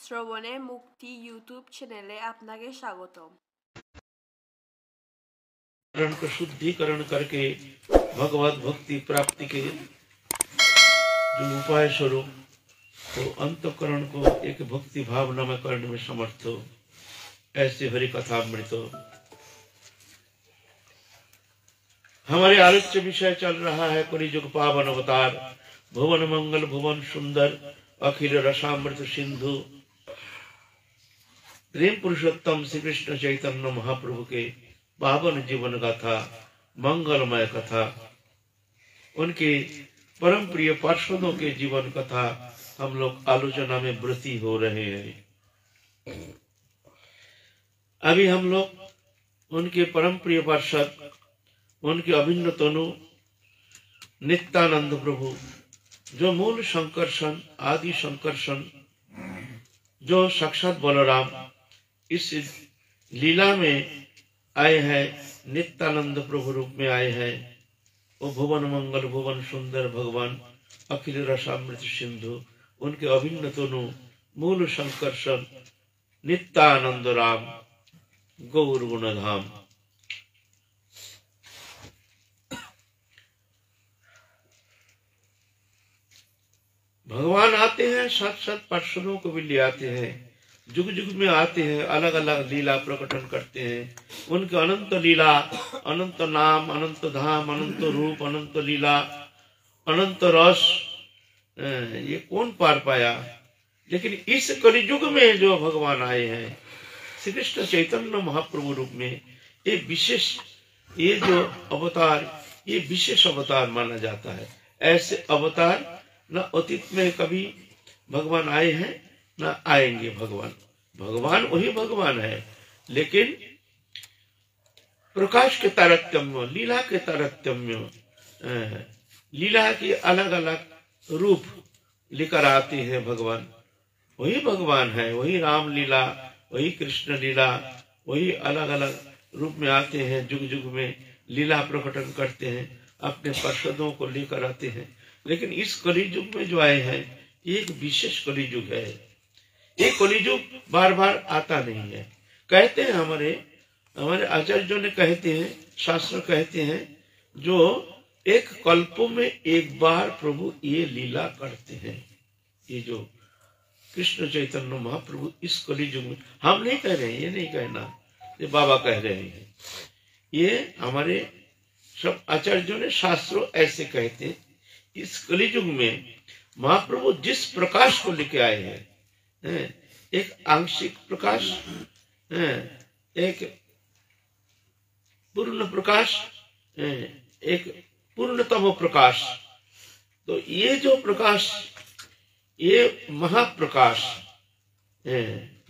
শ্রবণে মুক্তি ইউটিউব চ্যানেলে আপনাকে স্বাগতম। को शुद्धिकरण करके भगवत भक्ति प्राप्ति के जो उपाय स्वरूप तो अंतकरण को एक भक्ति भावना में करने में समर्थ हो, ऐसे हरि कथामृत हो। हमारे आलोच्य विषय चल रहा है कलियुग पावन अवतार, भुवन मंगल भुवन सुंदर अखिल रसामृत सिंधु प्रेम पुरुषोत्तम श्री कृष्ण चैतन्य महाप्रभु के पावन जीवन गाथा, मंगलमय कथा, उनके परम प्रिय पार्षदों के जीवन कथा हम लोग आलोचना में व्रती हो रहे हैं। अभी हम लोग उनके परम प्रिय पार्षद, उनके अभिन्न तनु नित्यानंद प्रभु, जो मूल शंकरसन आदि शंकरसन, जो साक्षात बलराम इस लीला में आए हैं, नित्यानंद प्रभु रूप में आए हैं। वो भुवन मंगल भुवन सुंदर भगवान अखिल रसामृत सिंधु, उनके अभिन्न तनु मूल शंकरसन नित्यानंद राम गौर गुणधाम। भगवान आते हैं, साथ साथ पार्षदों को भी ले आते हैं, जुग जुग में आते हैं, अलग अलग लीला प्रकटन करते हैं। उनके अनंत लीला, अनंत नाम, अनंत धाम, अनंत रूप, अनंत लीला, अनंत रस, ये कौन पार पाया। लेकिन इस कलियुग में जो भगवान आए हैं श्री कृष्ण चैतन्य महाप्रभु रूप में, ये विशेष, ये जो अवतार, ये विशेष अवतार माना जाता है। ऐसे अवतार न अतीत में कभी भगवान आए हैं न आएंगे। भगवान वही भगवान है, लेकिन प्रकाश के तारतम्य, लीला के तारतम्य, लीला के अलग अलग रूप लेकर आते हैं भगवान। वही भगवान है, वही राम लीला, वही कृष्ण लीला, वही अलग अलग रूप में आते हैं, जुग जुग में लीला प्रकटन करते हैं, अपने पार्षदों को लेकर आते हैं। लेकिन इस कलियुग में जो आए हैं, एक विशेष कलियुग है। ये कलियुग बार बार आता नहीं है। कहते हैं हमारे आचार्यों ने कहते हैं, शास्त्र कहते हैं, जो एक कल्पों में एक बार प्रभु ये लीला करते हैं। ये जो कृष्ण चैतन्य महाप्रभु इस कलियुग में, हम नहीं कह रहे हैं, ये नहीं कहना, ये बाबा कह रहे हैं, ये हमारे सब आचार्यों ने, शास्त्रों ऐसे कहते हैं। इस कलियुग में महाप्रभु जिस प्रकाश को लेके आए हैं, एक आंशिक प्रकाश, एक पूर्ण प्रकाश, एक पूर्णतम प्रकाश, तो ये जो प्रकाश, ये महाप्रकाश,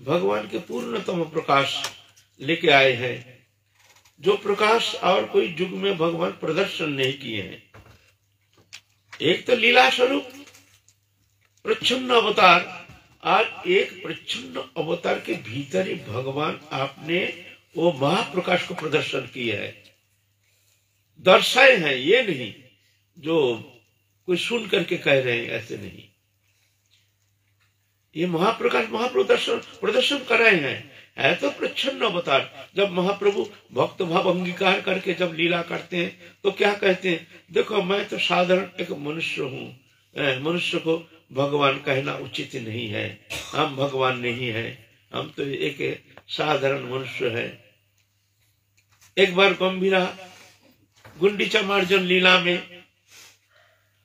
भगवान के पूर्णतम प्रकाश लेके आए हैं, जो प्रकाश और कोई युग में भगवान प्रदर्शन नहीं किए हैं। एक तो लीला स्वरूप प्रच्छन्न अवतार, और एक प्रच्छन्न अवतार के भीतर ही भगवान आपने वो महाप्रकाश को प्रदर्शन किया है, दर्शाए हैं। ये नहीं जो कोई सुन करके कह रहे हैं, ऐसे नहीं। ये महाप्रकाश महाप्रदर्शन प्रदर्शन कराए हैं, है तो प्रच्छन्न अवतार। जब महाप्रभु भक्त भाव अंगीकार करके जब लीला करते हैं, तो क्या कहते हैं, देखो मैं तो साधारण एक मनुष्य हूँ, मनुष्य को भगवान कहना उचित नहीं है, हम भगवान नहीं है, हम तो एक साधारण मनुष्य है। एक बार गंभीरा गुंडीचा मार्जन लीला में,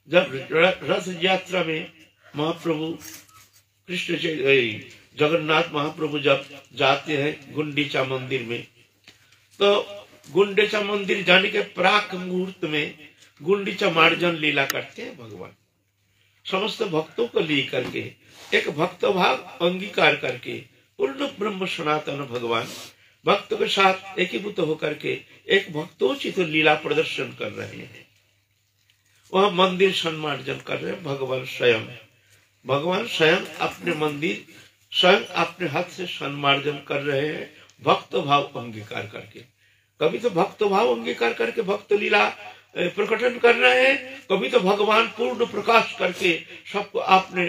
जब रथ यात्रा में महाप्रभु कृष्ण जगन्नाथ महाप्रभु जब जाते हैं गुंडीचा मंदिर में, तो गुंडीचा मंदिर जाने के प्राक मुहूर्त में गुंडीचा मार्जन लीला करते हैं भगवान। समस्त भक्तों को लेकर के, एक भक्त भाव अंगीकार करके, पूर्ण ब्रह्म सनातन भगवान भक्त के साथ एकीभूत होकर के एक भक्तोचित लीला प्रदर्शन कर रहे हैं। वह मंदिर सन्मार्जन कर रहे हैं भगवान स्वयं। भगवान स्वयं अपने मंदिर स्वयं अपने हाथ से सन्मार्जन कर रहे हैं, भक्त भाव अंगीकार करके। कभी तो भक्त भाव अंगीकार करके भक्त लीला प्रकटन कर रहे हैं, कभी तो भगवान पूर्ण प्रकाश करके सबको आपने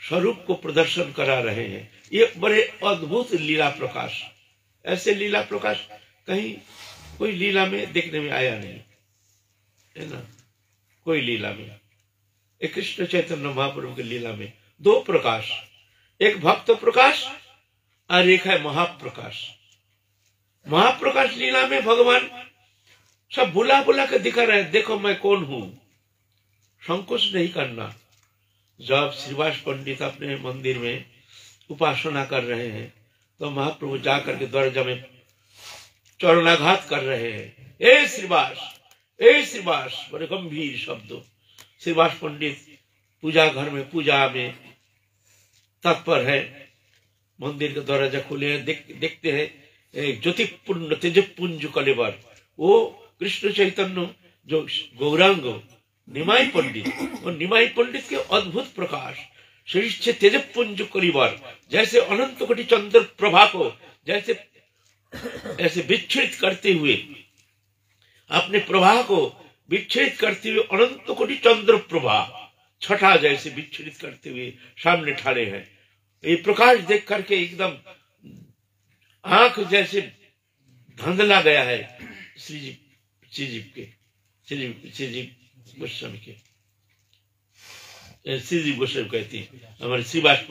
स्वरूप को प्रदर्शन करा रहे हैं। ये बड़े अद्भुत लीला प्रकाश, ऐसे लीला प्रकाश कहीं कोई लीला में देखने में आया नहीं है ना। कोई लीला में, एक कृष्ण चैतन्य महाप्रभु की लीला में दो प्रकाश, एक भक्त प्रकाश और एक है महाप्रकाश। महाप्रकाश लीला में भगवान सब बुला बुला के दिखा रहे हैं, देखो मैं कौन हूं। संकोच नहीं करना। जब श्रीवास पंडित अपने मंदिर में उपासना कर रहे हैं तो महाप्रभु जाकर के दरवाजा में चरणाघात कर रहे हैं, ए श्रीवास, बड़े गंभीर शब्दों। श्रीवास पंडित पूजा घर में पूजा में तत्पर है। मंदिर का दरवाजा खुले हैं, देखते हैं ज्योतिपुंज तेजपुंज कलेवर, वो कृष्ण चैतन्य जो गौरांग निमाई पंडित, और निमाई पंडित के अद्भुत प्रकाश श्री तेजपुंज कलिवर, जैसे अनंत कोटि चंद्र प्रभा को जैसे ऐसे विच्छेद करते हुए, अपने प्रभा को विच्छेद करते हुए अनंत कोटि चंद्र प्रभा छठा जैसे विच्छेदित करते हुए सामने ठाड़े हैं। ये प्रकाश देख करके एकदम आंख जैसे धंधला गया है श्रीजी गोस्वामी के, श्रीजी गोस्वामी कहती है हमारे श्रीवास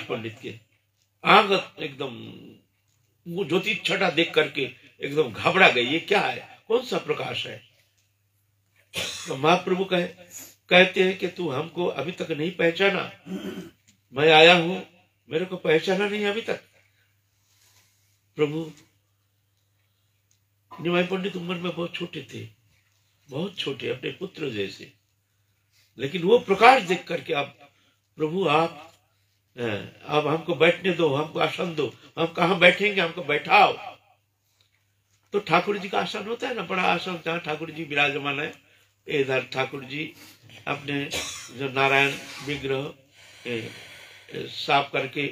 पंडित के आंख एकदम वो ज्योति छठा देख करके एकदम घबरा गई। ये क्या है, कौन सा प्रकाश है? तो महाप्रभु कहते हैं कि तू हमको अभी तक नहीं पहचाना, मैं आया हूं, मेरे को पहचाना नहीं अभी तक। प्रभु निमाई पंडित उम्र में बहुत छोटे थे, बहुत छोटे, अपने पुत्र जैसे, लेकिन वो प्रकाश देख करके अब प्रभु आप अब हमको बैठने दो, हमको आसन दो, हम कहाँ बैठेंगे, हमको बैठाओ। तो ठाकुर जी का आसन होता है ना, बड़ा आसन, जहाँ ठाकुर जी विराजमान है। इधर ठाकुर जी अपने जो नारायण विग्रह साफ करके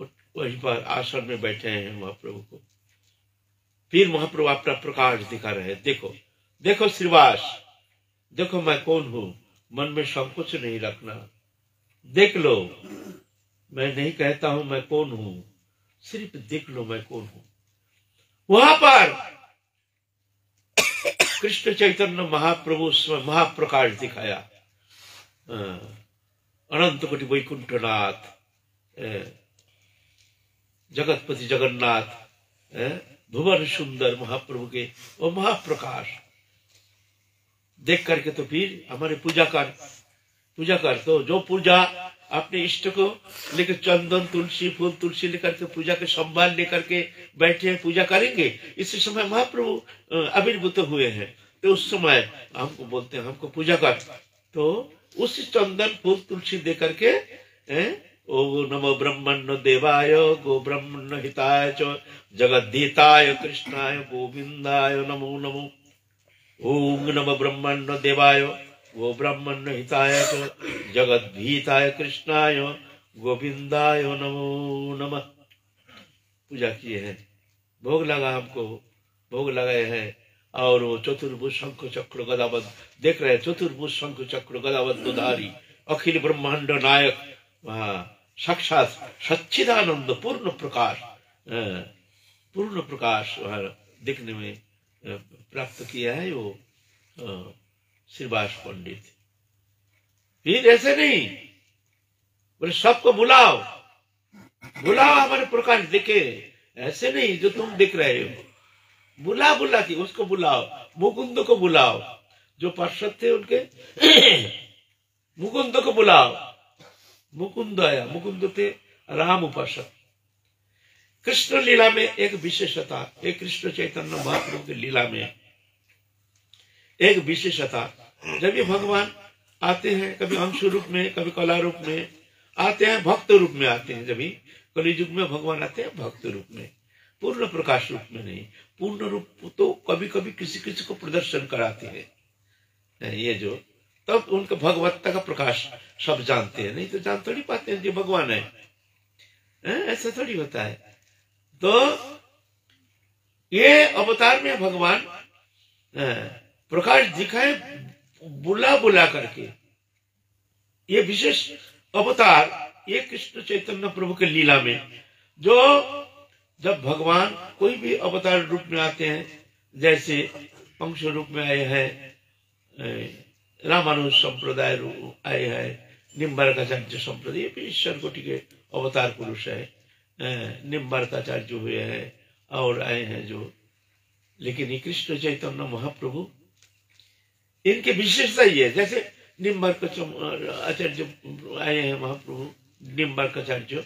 वहीं पर आसन में बैठे हैं महाप्रभु को। फिर महाप्रभु अपना प्रकाश दिखा रहे हैं, देखो श्रीवास, देखो मैं कौन हूं, मन में संकोच नहीं रखना, देख लो, मैं नहीं कहता हूं मैं कौन हूं, सिर्फ देख लो मैं कौन हूं। वहां पर कृष्ण चैतन्य महाप्रभु महाप्रकाश दिखाया। अनंत कोटि वैकुंठनाथ, जगतपति जगन्नाथ, भुवन सुंदर महाप्रभु के वो महाप्रकाश देख करके तो फिर हमारे पूजा कर तो जो पूजा अपने इष्ट को लेकर चंदन तुलसी फूल तुलसी लेकर के पूजा के संभाल लेकर के बैठे हैं, पूजा करेंगे। इसी समय महाप्रभु आविर्भूत हुए हैं, तो उस समय हमको बोलते हैं हमको पूजा कर, तो उस चंदन फूल तुलसी दे करके ओ नमो ब्रह्मण्य देवाय गो ब्रह्मण्य हिताय च जगद्धिताय कृष्णाय गोविंदाय नमो नमो। ओम नमो ब्रह्मण्य देवाय गो ब्रह्मण्य हिताय च जगद्धिताय कृष्णाय गोविंदाय नमो नमः। पूजा किए हैं, भोग लगा, हमको भोग लगाए हैं। और वो चतुर्भुज शंख चक्र गदावत देख रहे हैं, चतुर्भुज शंख चक्र गदावत धारी अखिल ब्रह्मांड नायक, वहाँ साक्षात सच्चिदानंद पूर्ण प्रकाश वहाँ देखने में प्राप्त किया है वो श्रीवास पंडित। फिर ऐसे नहीं बोले सबको बुलाओ हमारे प्रकाश दिखे, ऐसे नहीं जो तुम दिख रहे हो, बुला के उसको बुलाओ, मुकुंद को बुलाओ, जो पार्षद थे उनके मुकुंद को बुलाओ। मुकुंद आया, मुकुंद थे राम उपासक। कृष्ण लीला में एक विशेषता, एक कृष्ण चैतन्य महाप्रभु की लीला में एक विशेषता, जब ये भगवान आते हैं, कभी अंश रूप में, कभी कला रूप में आते हैं, भक्त रूप में आते हैं। जब कलियुग में भगवान आते हैं भक्त रूप में, पूर्ण प्रकाश रूप में नहीं। पूर्ण रूप तो कभी कभी किसी किसी को प्रदर्शन कराते हैं, ये जो तब उनका भगवत्ता का प्रकाश सब जानते हैं, नहीं तो जान थोड़ी पाते हैं जो भगवान है, ऐसा थोड़ी होता है। तो ये अवतार में भगवान प्रकाश दिखाए बुला करके, ये विशेष अवतार ये कृष्ण चैतन्य प्रभु के लीला में, जो जब भगवान कोई भी अवतार रूप में आते हैं, जैसे अंश रूप में आए हैं, रामानुज संप्रदाय आए हैं, निम्बार्काचार्य संप्रदाय, ये भी ईश्वर कोटि के अवतार पुरुष है, निम्बार्काचार्य हुए हैं और आए हैं जो। लेकिन ये कृष्ण चैतन्य महाप्रभु, इनकी विशेषता ये है, जैसे निम्बार्काचार्य आए हैं महाप्रभु, निम्बार्काचार्य,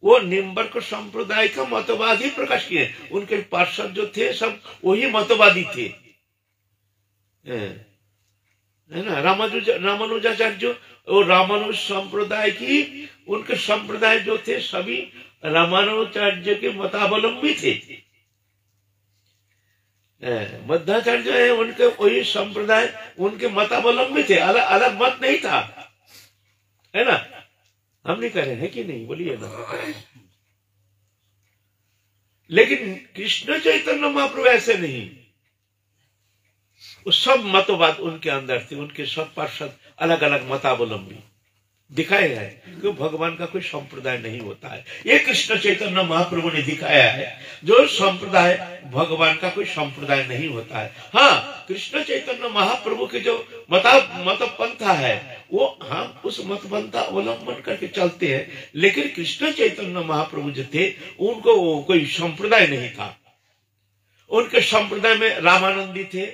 वो निम्बार्क संप्रदाय का मतवादी प्रकाश किए। उनके पार्षद जो थे सब वही मतवादी थे, है ना। रामानुजाचार्य और रामानुज संप्रदाय की, उनके संप्रदाय जो थे सभी रामानुजाचार्य के मतावलंबी थे। मध्वाचार्य है उनके वही संप्रदाय, उनके मतावलंबी थे, अलग अलग मत नहीं था, है ना। हम नहीं कह रहे हैं कि नहीं, बोलिए ना। लेकिन कृष्ण चैतन्य महाप्रभु ऐसे नहीं, वो सब मतवाद उनके अंदर थे, उनके सब पार्षद अलग अलग मतावलंबी दिखाए है कि भगवान का कोई संप्रदाय नहीं होता है। ये कृष्ण चैतन्य महाप्रभु ने दिखाया है, जो संप्रदाय भगवान का कोई संप्रदाय नहीं होता है। हाँ, कृष्ण चैतन्य महाप्रभु के जो मत पंथा है, वो हम उस मत पंथा अवलंबन करके चलते हैं। लेकिन कृष्ण चैतन्य महाप्रभु जो थे, उनको कोई संप्रदाय नहीं था। उनके संप्रदाय में रामानंदी थे,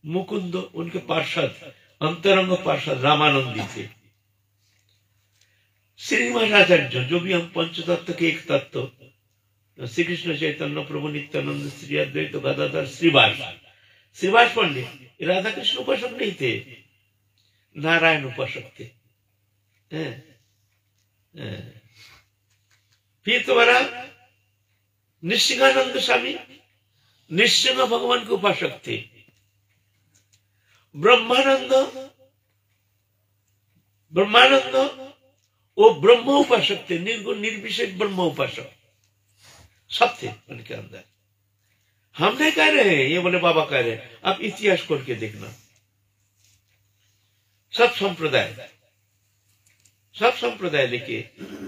मुकुंद उनके पार्षद, अंतरंग पार्षद रामानंदी थे। श्रीनिवासाचार्य, जो भी हम पंचतत्व के एक तत्व, श्री कृष्ण चैतन्य प्रभु नित्यानंद श्री अद्वैत गदाधर श्रीवास पंडित राधा कृष्ण उपासक नहीं थे, नारायण उपासक थे। फिर तुम्हारा निश्चिंगानंद स्वामी निश्चिंग भगवान के उपासक थे। ब्रह्मानंद वो ब्रह्म उपासक थे, निर्गुण निर्विशेष ब्रह्म उपासक सब थे उनके अंदर। हम नहीं कह रहे हैं, ये बोले बाबा कह रहे हैं, आप इतिहास खोल के देखना। सब संप्रदाय लेके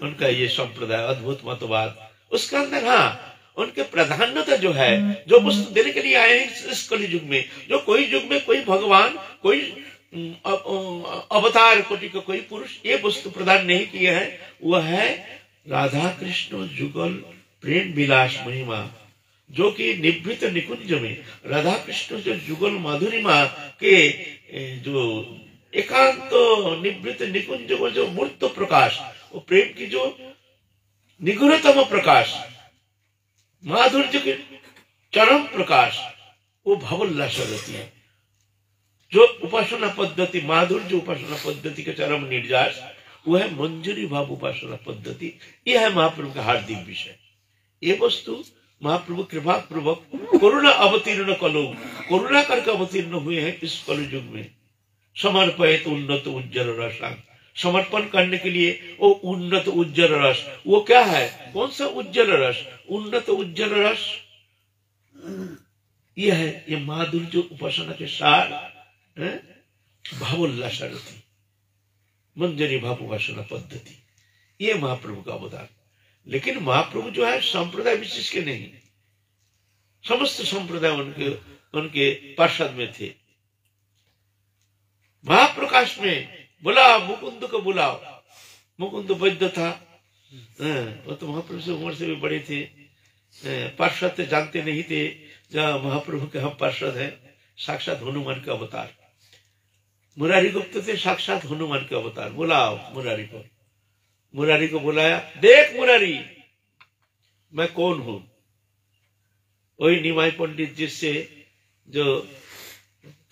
उनका ये संप्रदाय अद्भुत मतवाद, उसके अंदर हाँ उनके प्राधान्यता जो है, जो वस्तु देने के लिए आए हैं इस कलि युग में, जो कोई युग में कोई भगवान, कोई अवतार कोटि का कोई पुरुष ये वस्तु प्रदान नहीं किया है, वह है राधा कृष्ण जुगल प्रेम विलास महिमा, जो कि निभृत निकुंज में राधा कृष्ण जो जुगल माधुरिमा के जो एकांत निभृत निकुंज में जो मूर्त प्रकाश, वो प्रेम की जो निगूढ़तम प्रकाश, माधुर्य के चरम प्रकाश, वो भवोल्लास रहती है। जो उपासना पद्धति, माधुर्य उपासना पद्धति का चरम निर्यास, वो है मंजूरी भाव उपासना पद्धति। यह है महाप्रभु का हार्दिक विषय। ये वस्तु महाप्रभु कृपा पूर्वक करुणा अवतीर्ण कलो, करुणा करके अवतीर्ण हुए हैं इस कलि युग में। समर्पित उन्नत उज्जवल रस, समर्पण करने के लिए वो उन्नत उज्जवल रस, वो क्या है, कौन सा उज्जवल रस, उन्नत उज्जवल रस, यह है ये माधुर्य उपासना के सार भावोल्लास रति, मंजरी भाव उपासना पद्धति, ये महाप्रभु का अवतार। लेकिन महाप्रभु जो है संप्रदाय विशेष के नहीं, समस्त संप्रदाय उनके पार्षद में थे। महाप्रकाश में बुलाओ मुकुंद को बुलाओ, मुकुंद वैद्य था, वो तो महाप्रभु से उम्र से भी बड़े थे, पार्षद थे, जानते नहीं थे जहाँ महाप्रभु के हम पार्षद हैं, साक्षात हनुमान के अवतार। मुरारी गुप्त थे, साक्षात हनुमान के अवतार। बुलाओ मुरारी को, मुरारी को बुलाया, देख मुरारी मैं कौन हूं। वही निमाई पंडित जिससे जो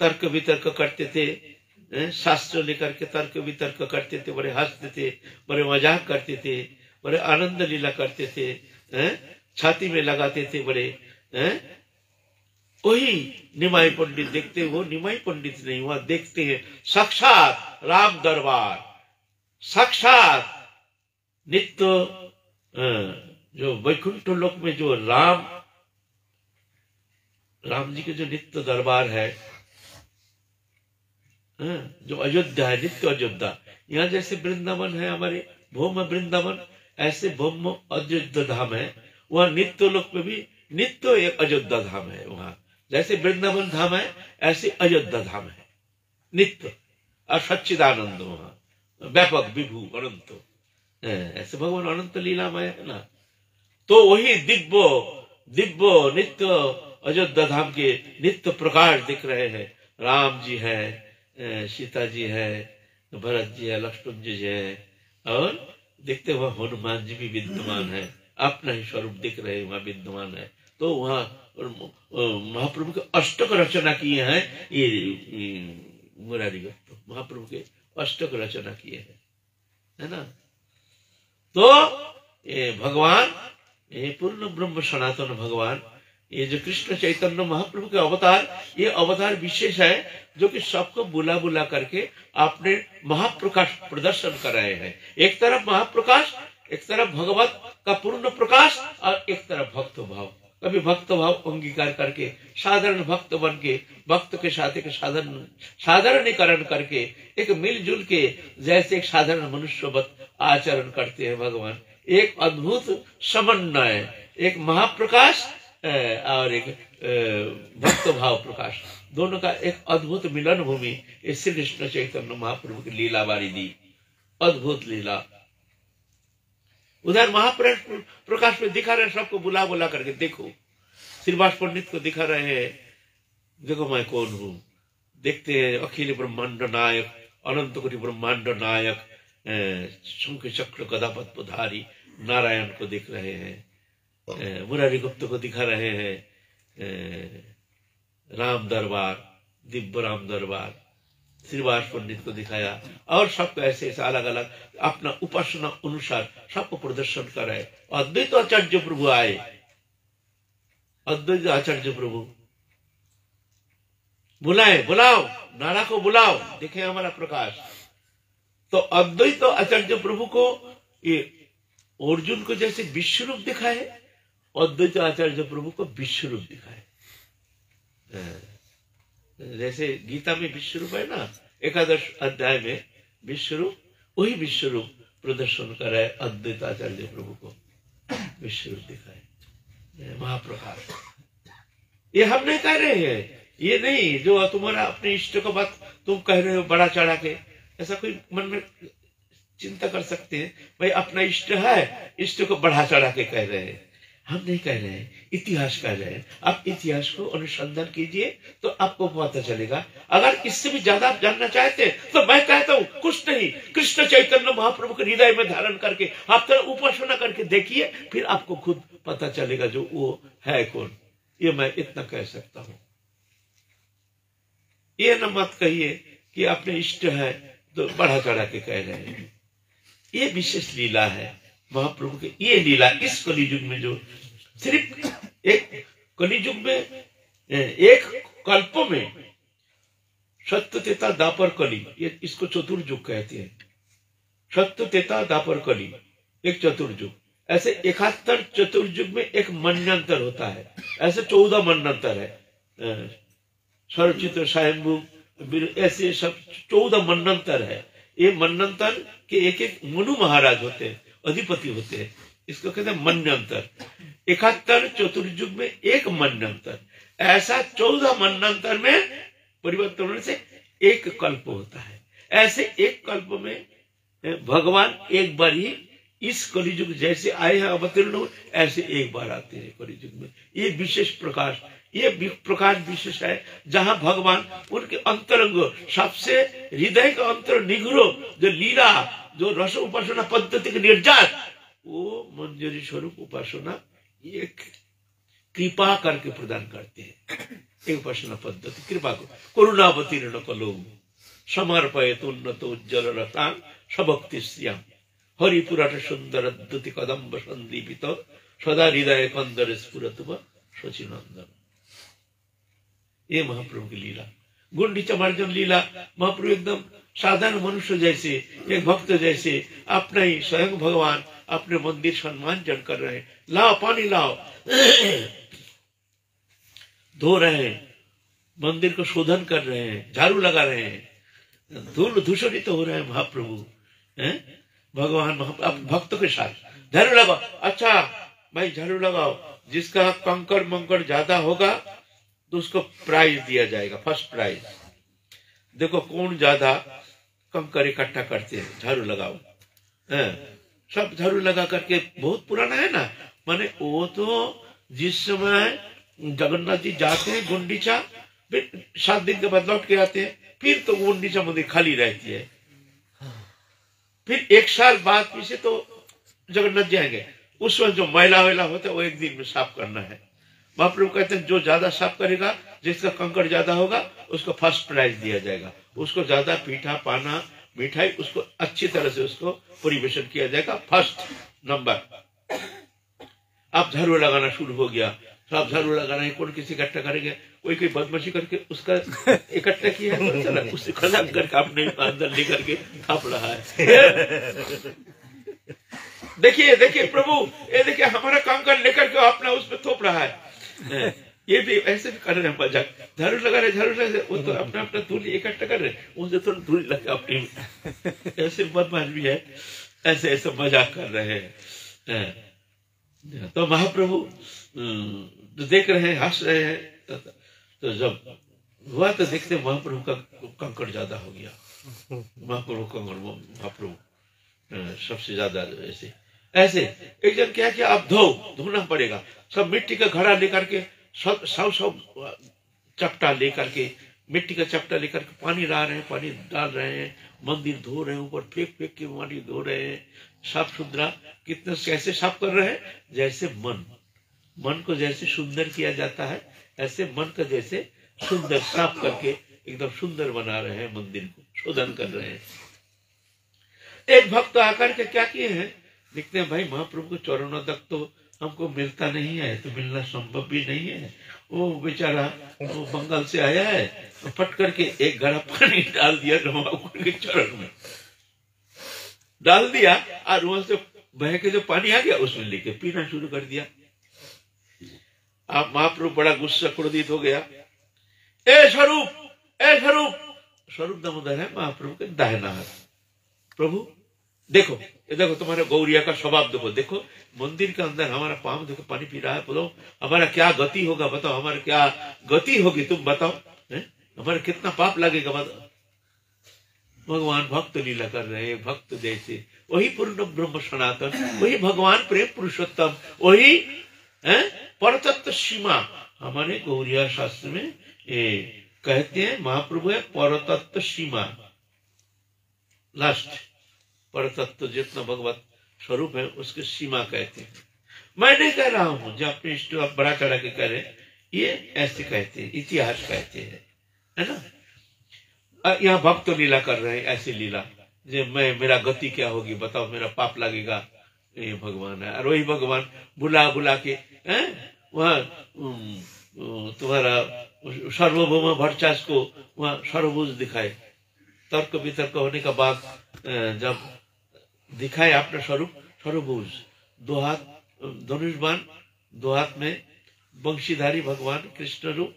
तर्क वितर्क करते थे, शास्त्र लेकर के तर्क वितर्क करते थे, बड़े हंसते थे, बड़े मजाक करते थे, बड़े आनंद लीला करते थे, छाती में लगाते थे बड़े, वही निमाई पंडित देखते, वो निमाई पंडित नहीं हुआ, देखते हैं साक्षात राम दरबार, साक्षात नित्य जो वैकुंठ लोक में जो राम जी के जो नित्य दरबार है, जो अयोध्या है, नित्य अयोध्या, यहाँ जैसे वृंदावन है हमारे भौम वृंदावन, ऐसे भौम अयोध्या धाम है। वहाँ नित्य लोक में भी नित्य एक अयोध्या धाम है। वहाँ जैसे वृंदावन धाम है ऐसे अयोध्या धाम है नित्य और सच्चिदानंद, वहाँ व्यापक विभू अनंत, ऐसे भगवान अनंत लीलामय है ना। तो वही दिव्य दिव्य नित्य अयोध्या धाम के नित्य प्रकाश दिख रहे हैं। राम जी है, सीता जी है, भरत जी है, लक्ष्मण जी है, और देखते वहां हनुमान जी भी विद्यमान है, अपना ही स्वरूप दिख रहे वहां विद्यमान है। तो वहां महाप्रभु के अष्टक रचना किए हैं। ये मुरारी गुप्त महाप्रभु के अष्टक रचना किए हैं, है ना। तो ये भगवान, ये पूर्ण ब्रह्म सनातन भगवान, ये जो कृष्ण चैतन्य महाप्रभु के अवतार, ये अवतार विशेष है जो कि सबको बुला बुला करके आपने महाप्रकाश प्रदर्शन कराए हैं। एक तरफ महाप्रकाश, एक तरफ भगवत का पूर्ण प्रकाश, और एक तरफ भक्त भाव। कभी भक्त भाव अंगीकार करके साधारण भक्त बन के भक्त के साथ एक साधारणीकरण करके एक मिलजुल के जैसे एक साधारण मनुष्यवत आचरण करते हैं भगवान। एक अद्भुत समन्वय, एक महाप्रकाश और एक भक्त भाव प्रकाश, दोनों का एक अद्भुत मिलन भूमि श्री कृष्ण चैतन्य महाप्रभु की लीला बारी दी, अद्भुत लीला। उधर महाप्रकाश में दिखा रहे सबको बुला बुला करके, देखो श्रीवास पंडित को दिखा रहे हैं, देखो मैं कौन हूं। देखते हैं अखिल ब्रह्मांड नायक, अनंत कोटि ब्रह्मांड नायक, शंख चक्र गदा पद्मधारी नारायण को दिख रहे हैं। मुरारी गुप्त को दिखा रहे हैं राम दरबार, दिव्य राम दरबार। श्रीवास पंडित को दिखाया, और सबको ऐसे ऐसे अलग अलग अपना उपासना अनुसार सबको प्रदर्शन कराए। अद्वैत आचार्य प्रभु आए, अद्वैत आचार्य प्रभु बुलाए, बुलाओ नारा को बुलाओ, देखे हमारा प्रकाश। तो अद्वैत आचार्य प्रभु को ये अर्जुन को जैसे विश्व रूप दिखाए, अद्वैत आचार्य प्रभु को विश्व रूप दिखाए। जैसे गीता में विश्व रूप है ना, 11 अध्याय में विश्व रूप, वही विश्व रूप प्रदर्शन कराए अद्वैत आचार्य प्रभु को, विश्व रूप दिखाए महाप्रकाश। ये हम नहीं कह रहे हैं, ये नहीं जो तुम्हारा अपने इष्ट को बात तुम कह रहे हो बड़ा चढ़ा के, ऐसा कोई मन में चिंता कर सकते हैं भाई अपना इष्ट है, इष्ट को बढ़ा चढ़ा के कह रहे हैं। हम नहीं कह रहे हैं, इतिहास कह रहे हैं। आप इतिहास को अनुसंधान कीजिए तो आपको पता चलेगा। अगर इससे भी ज्यादा आप जानना चाहते हैं तो मैं कहता हूँ कुछ नहीं, कृष्ण चैतन्य महाप्रभु के हृदय में धारण करके आप तरह उपासना करके देखिए, फिर आपको खुद पता चलेगा जो वो है कौन। ये मैं इतना कह सकता हूँ। ये न मत कहिए कि अपने इष्ट है तो बढ़ा चढ़ा के कह रहे हैं। ये विशेष लीला है महाप्रभु के। ये लीला इस कलियुग में जो सिर्फ एक कलियुग में एक कल्प में सत्य तेता दापर कली, ये इसको चतुर्युग कहते हैं। सत्य तेता दापर कली एक चतुर्युग, ऐसे 71 चतुर्युग में एक मन्वंतर होता है। ऐसे 14 मन्वंतर है, स्वरचित्र स्वयंभू ऐसे सब 14 मन्वंतर है। ये मन्वंतर के एक एक मनु महाराज होते हैं, अधिपति होते हैं, इसको कहते हैं मन्वंतर। 71 चतुर्युग में एक मन्वंतर, ऐसा 14 मन्वंतर में परिवर्तन होने से एक कल्प होता है। ऐसे एक कल्प में भगवान एक बार ही इस कलियुग जैसे आए हैं अवतीर्ण हो, ऐसे एक बार आते हैं कलियुग में। ये विशेष प्रकाश, ये प्रकाश विशेष है जहां भगवान उनके अंतरंग सबसे हृदय का अंतर निगुरो जो लीला, जो रस उपासना पद्धति के निर्यात, वो मंजरी स्वरूप उपासना एक कृपा करके प्रदान करते हैं। एक उपासना पद्धति कृपा को करुणावतीर्ण कलो समर्पयत उन्नत उज्जवल रतां सबक्ति श्रियम हरिपुराट सुंदर द्युति कदम्ब संदीपित सदा हृदय कंदर स्फुरतुम शचिनंदन। ये महाप्रभु की लीला, गुंडीचा मार्जन लीला। महाप्रभु एकदम साधारण मनुष्य जैसे, एक भक्त जैसे, अपना ही स्वयं भगवान अपने मंदिर सम्मान जन कर रहे हैं। लाओ पानी लाओ, धो रहे हैं, मंदिर को शोधन कर रहे हैं, झाड़ू लगा रहे हैं, धूल धूषणित हो रहे हैं महाप्रभु। हैं? भगवान भक्तों के साथ झाड़ू लगाओ। अच्छा भाई झाड़ू लगाओ, जिसका कंकड़ मंकड़ ज्यादा होगा तो उसको प्राइज दिया जाएगा, फर्स्ट प्राइज। देखो कौन ज्यादा कंकड़ इकट्ठा करते हैं, झाड़ू लगाओ। सब झाड़ू लगा करके, बहुत पुराना है ना, माने वो तो जिस समय जगन्नाथ जी जाते हैं गुंडीचा, फिर 7 दिन के बाद लौट के आते हैं, फिर तो गुंडीचा मंदिर खाली रहती है। फिर 1 साल बाद फिर से तो जगन्नाथ जाएंगे, उस वक्त जो मैला वैला होता है वो 1 दिन में साफ करना है। महाप्रभु कहते हैं जो ज्यादा साफ करेगा, जिसका कंकड़ ज्यादा होगा, उसको फर्स्ट प्राइज दिया जाएगा। उसको ज्यादा पीठा पाना मिठाई उसको अच्छी तरह से उसको परिवेशन किया जाएगा, फर्स्ट नंबर। आप झाड़ू लगाना शुरू हो गया, सब झाड़ू लगाना है, कौन किसी इकट्ठा करेंगे, कोई बदमाशी करके उसका इकट्ठा किया है, तो चला उससे खत्म करके अपने अंदर लेकर के थाप रहा है। देखिए देखिए प्रभु, ये देखिए हमारा कंकड़ लेकर के अपना उस पर थोप रहा है। ये भी ऐसे भी कर रहे हैं मजाक, झाड़ू लगा रहे, झाड़ू लगा रहे, वो तो अपना अपना धूल इकट्ठा कर रहे, उनसे थोड़ा धूल लगा अपनी। ऐसे बदमाश भी है, ऐसे ऐसे मजाक कर रहे हैं। तो महाप्रभु तो देख रहे हैं, हंस रहे हैं। तो जब हुआ तो देखते महाप्रभु का कंकड़ ज्यादा हो गया। महाप्रभु सबसे ज्यादा ऐसे ऐसे एक जन क्या किया, अब धोना पड़ेगा। सब मिट्टी का घड़ा लेकर के, सब चपटा लेकर के, मिट्टी का चपटा लेकर के पानी ला रहे हैं, पानी डाल रहे हैं, मंदिर धो रहे हैं, ऊपर फेंक फेंक के पानी धो रहे हैं, साफ सुथरा। कितना कैसे साफ कर रहे हैं, जैसे मन को जैसे सुंदर किया जाता है, ऐसे मन का जैसे सुंदर साफ करके एकदम सुंदर बना रहे हैं, मंदिर को शोधन कर रहे हैं। एक भक्त आकर के क्या किए हैं, देखते हैं भाई महाप्रभु के चरणों तक तो हमको मिलता नहीं है, तो मिलना संभव भी नहीं है। वो बेचारा वो बंगाल से आया है, तो फट करके एक घड़ा पानी डाल दिया महाप्रभु के चरण में, डाल दिया, और वहां से बह के जो पानी आ गया उसमें लेके पीना शुरू कर दिया। आप महाप्रभु बड़ा गुस्सा क्रोधित हो गया। ए स्वरूप स्वरूप दामोदर है महाप्रभु के दाहिना हाथ। प्रभु देखो, ये देखो तुम्हारे गौरिया का स्वभाव देखो, देखो मंदिर के अंदर हमारा पाँव देखो पानी पी रहा है, बोलो हमारा क्या गति होगा, बताओ हमारा क्या गति होगी, तुम बताओ, हमारा कितना पाप लगेगा, बताओ। भगवान भक्त लीला कर रहे हैं, भक्त जैसे, वही पूर्ण ब्रह्म सनातन, वही भगवान प्रेम पुरुषोत्तम, वही परतत्व सीमा। हमारे गौरिया शास्त्र में कहते हैं महाप्रभु है परतत्व सीमा, लास्ट परतत्व जितना भगवत स्वरूप है उसके सीमा कहते हैं। मैं नहीं कह रहा हूं, जो अपने इष्ट आप बड़ा चढ़ा के कह रहे, ये ऐसे कहते हैं, इतिहास कहते हैं, है ना। यहाँ भक्त लीला कर रहे हैं, ऐसी लीला जो मेरा गति क्या होगी, बताओ मेरा पाप लगेगा, ये भगवान है। और वही भगवान बुला बुला के वहाँ तुम्हारा सर्वभौम भरचास को वहाँ सर्वभुज दिखाए। तर्क वितर्क होने का बाद जब दिखाए अपना स्वरूप सर्वभुज, 2 हाथ धनुषबाण, 2 हाथ में वंशीधारी भगवान कृष्ण रूप,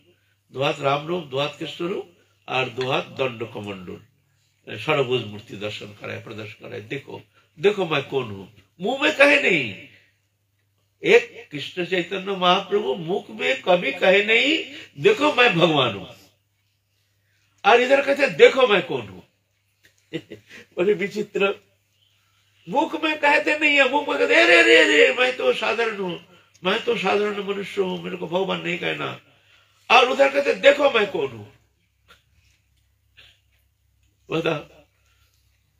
2 हाथ राम रूप, 2 हाथ कृष्ण रूप, और 2 हाथ दंड कमंडल, सर्वभुज मूर्ति दर्शन कराए, प्रदर्शन कराए। देखो देखो मैं कौन हूं, मुंह में कहे नहीं। एक कृष्ण चैतन्य महाप्रभु मुख में कभी कहे नहीं देखो मैं भगवान हूं, और इधर कहते देखो मैं कौन हूं। बड़े विचित्र, मुख में कहते नहीं है, मुख में कहते अरे अरे अरे मैं तो साधारण हूं, मैं तो साधारण मनुष्य हूं, मेरे को भगवान नहीं कहना, और उधर कहते देखो मैं कौन हूं। बताओ,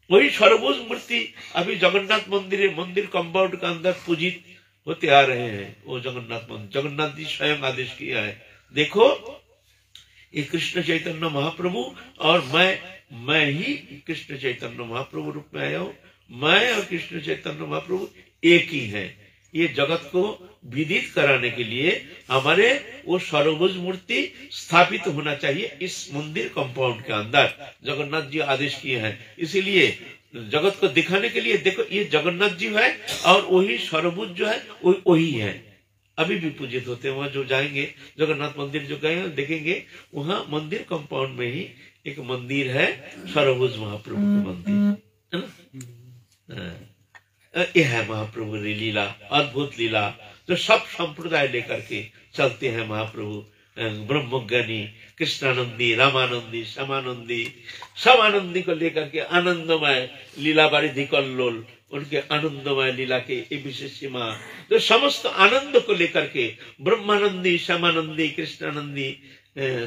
वही सर्वभुज मूर्ति अभी जगन्नाथ मंदिर कंपाउंड के अंदर पूजित होते आ रहे हैं। वो जगन्नाथ मंदिर, जगन्नाथ जी स्वयं आदेश किया है, देखो ये कृष्ण चैतन्य महाप्रभु और मैं ही कृष्ण चैतन्य महाप्रभु रूप में आया हूं। मैं और कृष्ण चैतन्य महाप्रभु एक ही है। ये जगत को विदित कराने के लिए हमारे वो सर्वभुज मूर्ति स्थापित होना चाहिए इस मंदिर कंपाउंड के अंदर, जगन्नाथ जी आदेश किए हैं। इसीलिए जगत को दिखाने के लिए देखो ये जगन्नाथ जी है, और वही सर्वभुज जो है वही है, अभी भी पूजित होते हैं। वहां जो जाएंगे जगन्नाथ मंदिर जो गए देखेंगे, वहां मंदिर कंपाउंड में ही एक मंदिर है सर्वभुज महाप्रभु का मंदिर, है ना। यह है महाप्रभु की लीला, अद्भुत लीला, जो सब संप्रदाय लेकर के चलते हैं महाप्रभु। ब्रह्मज्ञानी, कृष्णानंदी, रामानंदी, श्यामानंदी, सब आनंदी को लेकर के आनंदमय लीला बारिधि कल्लोल, उनके आनंदमय लीला के ये विशेष सीमा, जो समस्त आनंद को लेकर के ब्रह्मानंदी, श्यामानंदी, कृष्णानंदी,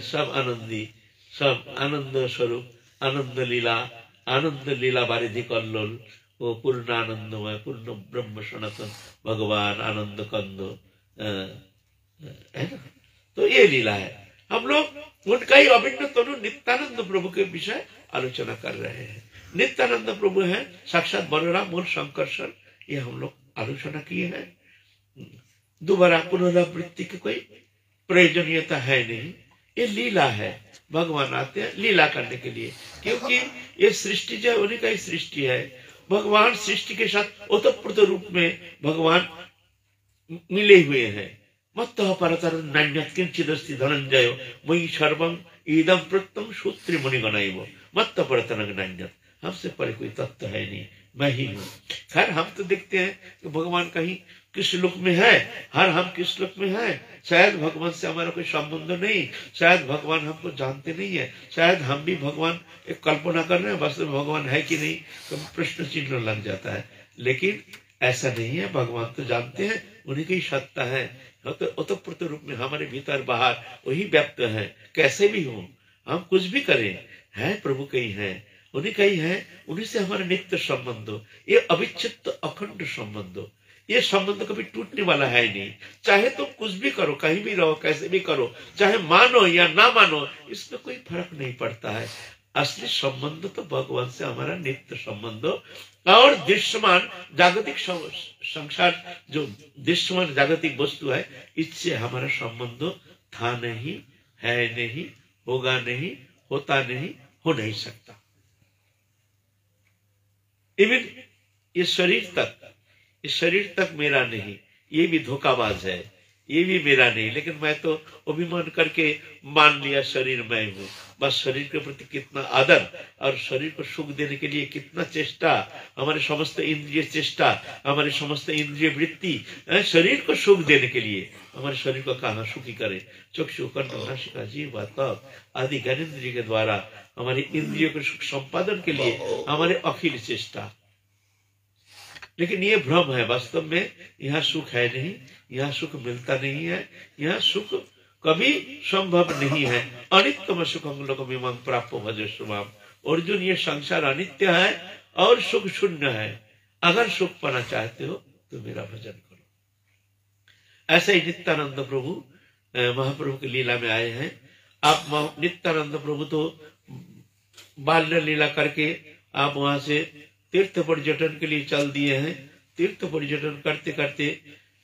सब आनंदी, सब आनंद स्वरूप, आनंद लीला बारिधि कल्लोल, वो पूर्ण आनंदमय, पूर्ण ब्रह्म सनातन भगवान आनंद कंद है ना। तो ये लीला है। हम लोग उनका ही अभिन्न तनु नित्यानंद प्रभु के विषय आलोचना कर रहे हैं। नित्यानंद प्रभु है साक्षात बलराम मूल शंकरसर, ये हम लोग आलोचना किए हैं। दोबारा पुनरावृत्ति की कोई प्रयोजनीयता है नहीं, ये लीला है। भगवान आते हैं लीला करने के लिए, क्योंकि ये सृष्टि जो उन्हीं का ही सृष्टि है। भगवान सृष्टि के साथ ओतप्रोत रूप में भगवान मिले हुए हैं। मत्तः परतर नान्यत् किंचिदस्ति धनंजय मयि सर्वं इदं प्रत्यं सूत्रे मुनिगणैव मत्तः परतर नान्यत्, हमसे परे कोई तत्व है नहीं, मैं ही हूँ। खैर हम तो देखते हैं कि भगवान कहीं किस लोक में है, हर हम किस लोक में है, शायद भगवान से हमारा कोई संबंध नहीं, शायद भगवान हमको जानते नहीं है, शायद हम भी भगवान एक कल्पना कर रहे हैं, वास्तव में भगवान है कि नहीं तो प्रश्न चिन्ह लग जाता है। लेकिन ऐसा नहीं है, भगवान तो जानते हैं, उन्हीं की सत्ता है, ओतप्रोत रूप में हमारे भीतर बाहर वही व्याप्त है। कैसे भी हो, हम कुछ भी करें, है प्रभु का ही है, उन्हीं का ही है, उन्हीं से हमारा नित्य संबंध हो, ये अविच्छिन्न अखंड संबंध हो। ये संबंध कभी टूटने वाला है नहीं। चाहे तुम कुछ भी करो, कहीं भी रहो, कैसे भी करो, चाहे मानो या ना मानो, इसमें कोई फर्क नहीं पड़ता है। असली संबंध तो भगवान से हमारा नित्य संबंध हो। और दृश्यमान जागतिक संसार, जो दृश्यमान जागतिक वस्तु है, इससे हमारा संबंध था नहीं, है नहीं, होगा नहीं, होता नहीं, हो नहीं सकता। इवन ये शरीर तक मेरा नहीं, ये भी धोखाबाज है, ये भी मेरा नहीं। लेकिन मैं तो अभिमान करके मान लिया शरीर मैं हूँ। बस शरीर के प्रति कितना आदर और शरीर को सुख देने के लिए कितना चेष्टा, हमारे समस्त इंद्रिय चेष्टा, हमारे समस्त इंद्रिय वृत्ति शरीर को सुख देने के लिए। हमारे शरीर को कहाँ सुखी करे, चक्षु कर्ण नासिका जीवा त्वक आदि ज्ञानेन्द्रिय के द्वारा हमारे इंद्रियों के सुख संपादन के लिए हमारे अखिल चेष्टा। लेकिन ये भ्रम है, वास्तव में यहाँ सुख है नहीं, यहाँ सुख मिलता नहीं है, यहाँ सुख कभी संभव नहीं है। अनित्यम सुखम लोकमिमं प्राप्तो भजस्वमाम। अर्जुन, ये संसार अनित्य है और सुख शून्य है। अगर सुख पाना चाहते हो तो मेरा भजन करो। ऐसे ही नित्यानंद प्रभु महाप्रभु की लीला में आए हैं। आप नित्यानंद प्रभु तो बाल्य लीला करके आप वहां से तीर्थ पर्यटन के लिए चल दिए हैं। तीर्थ पर्यटन करते करते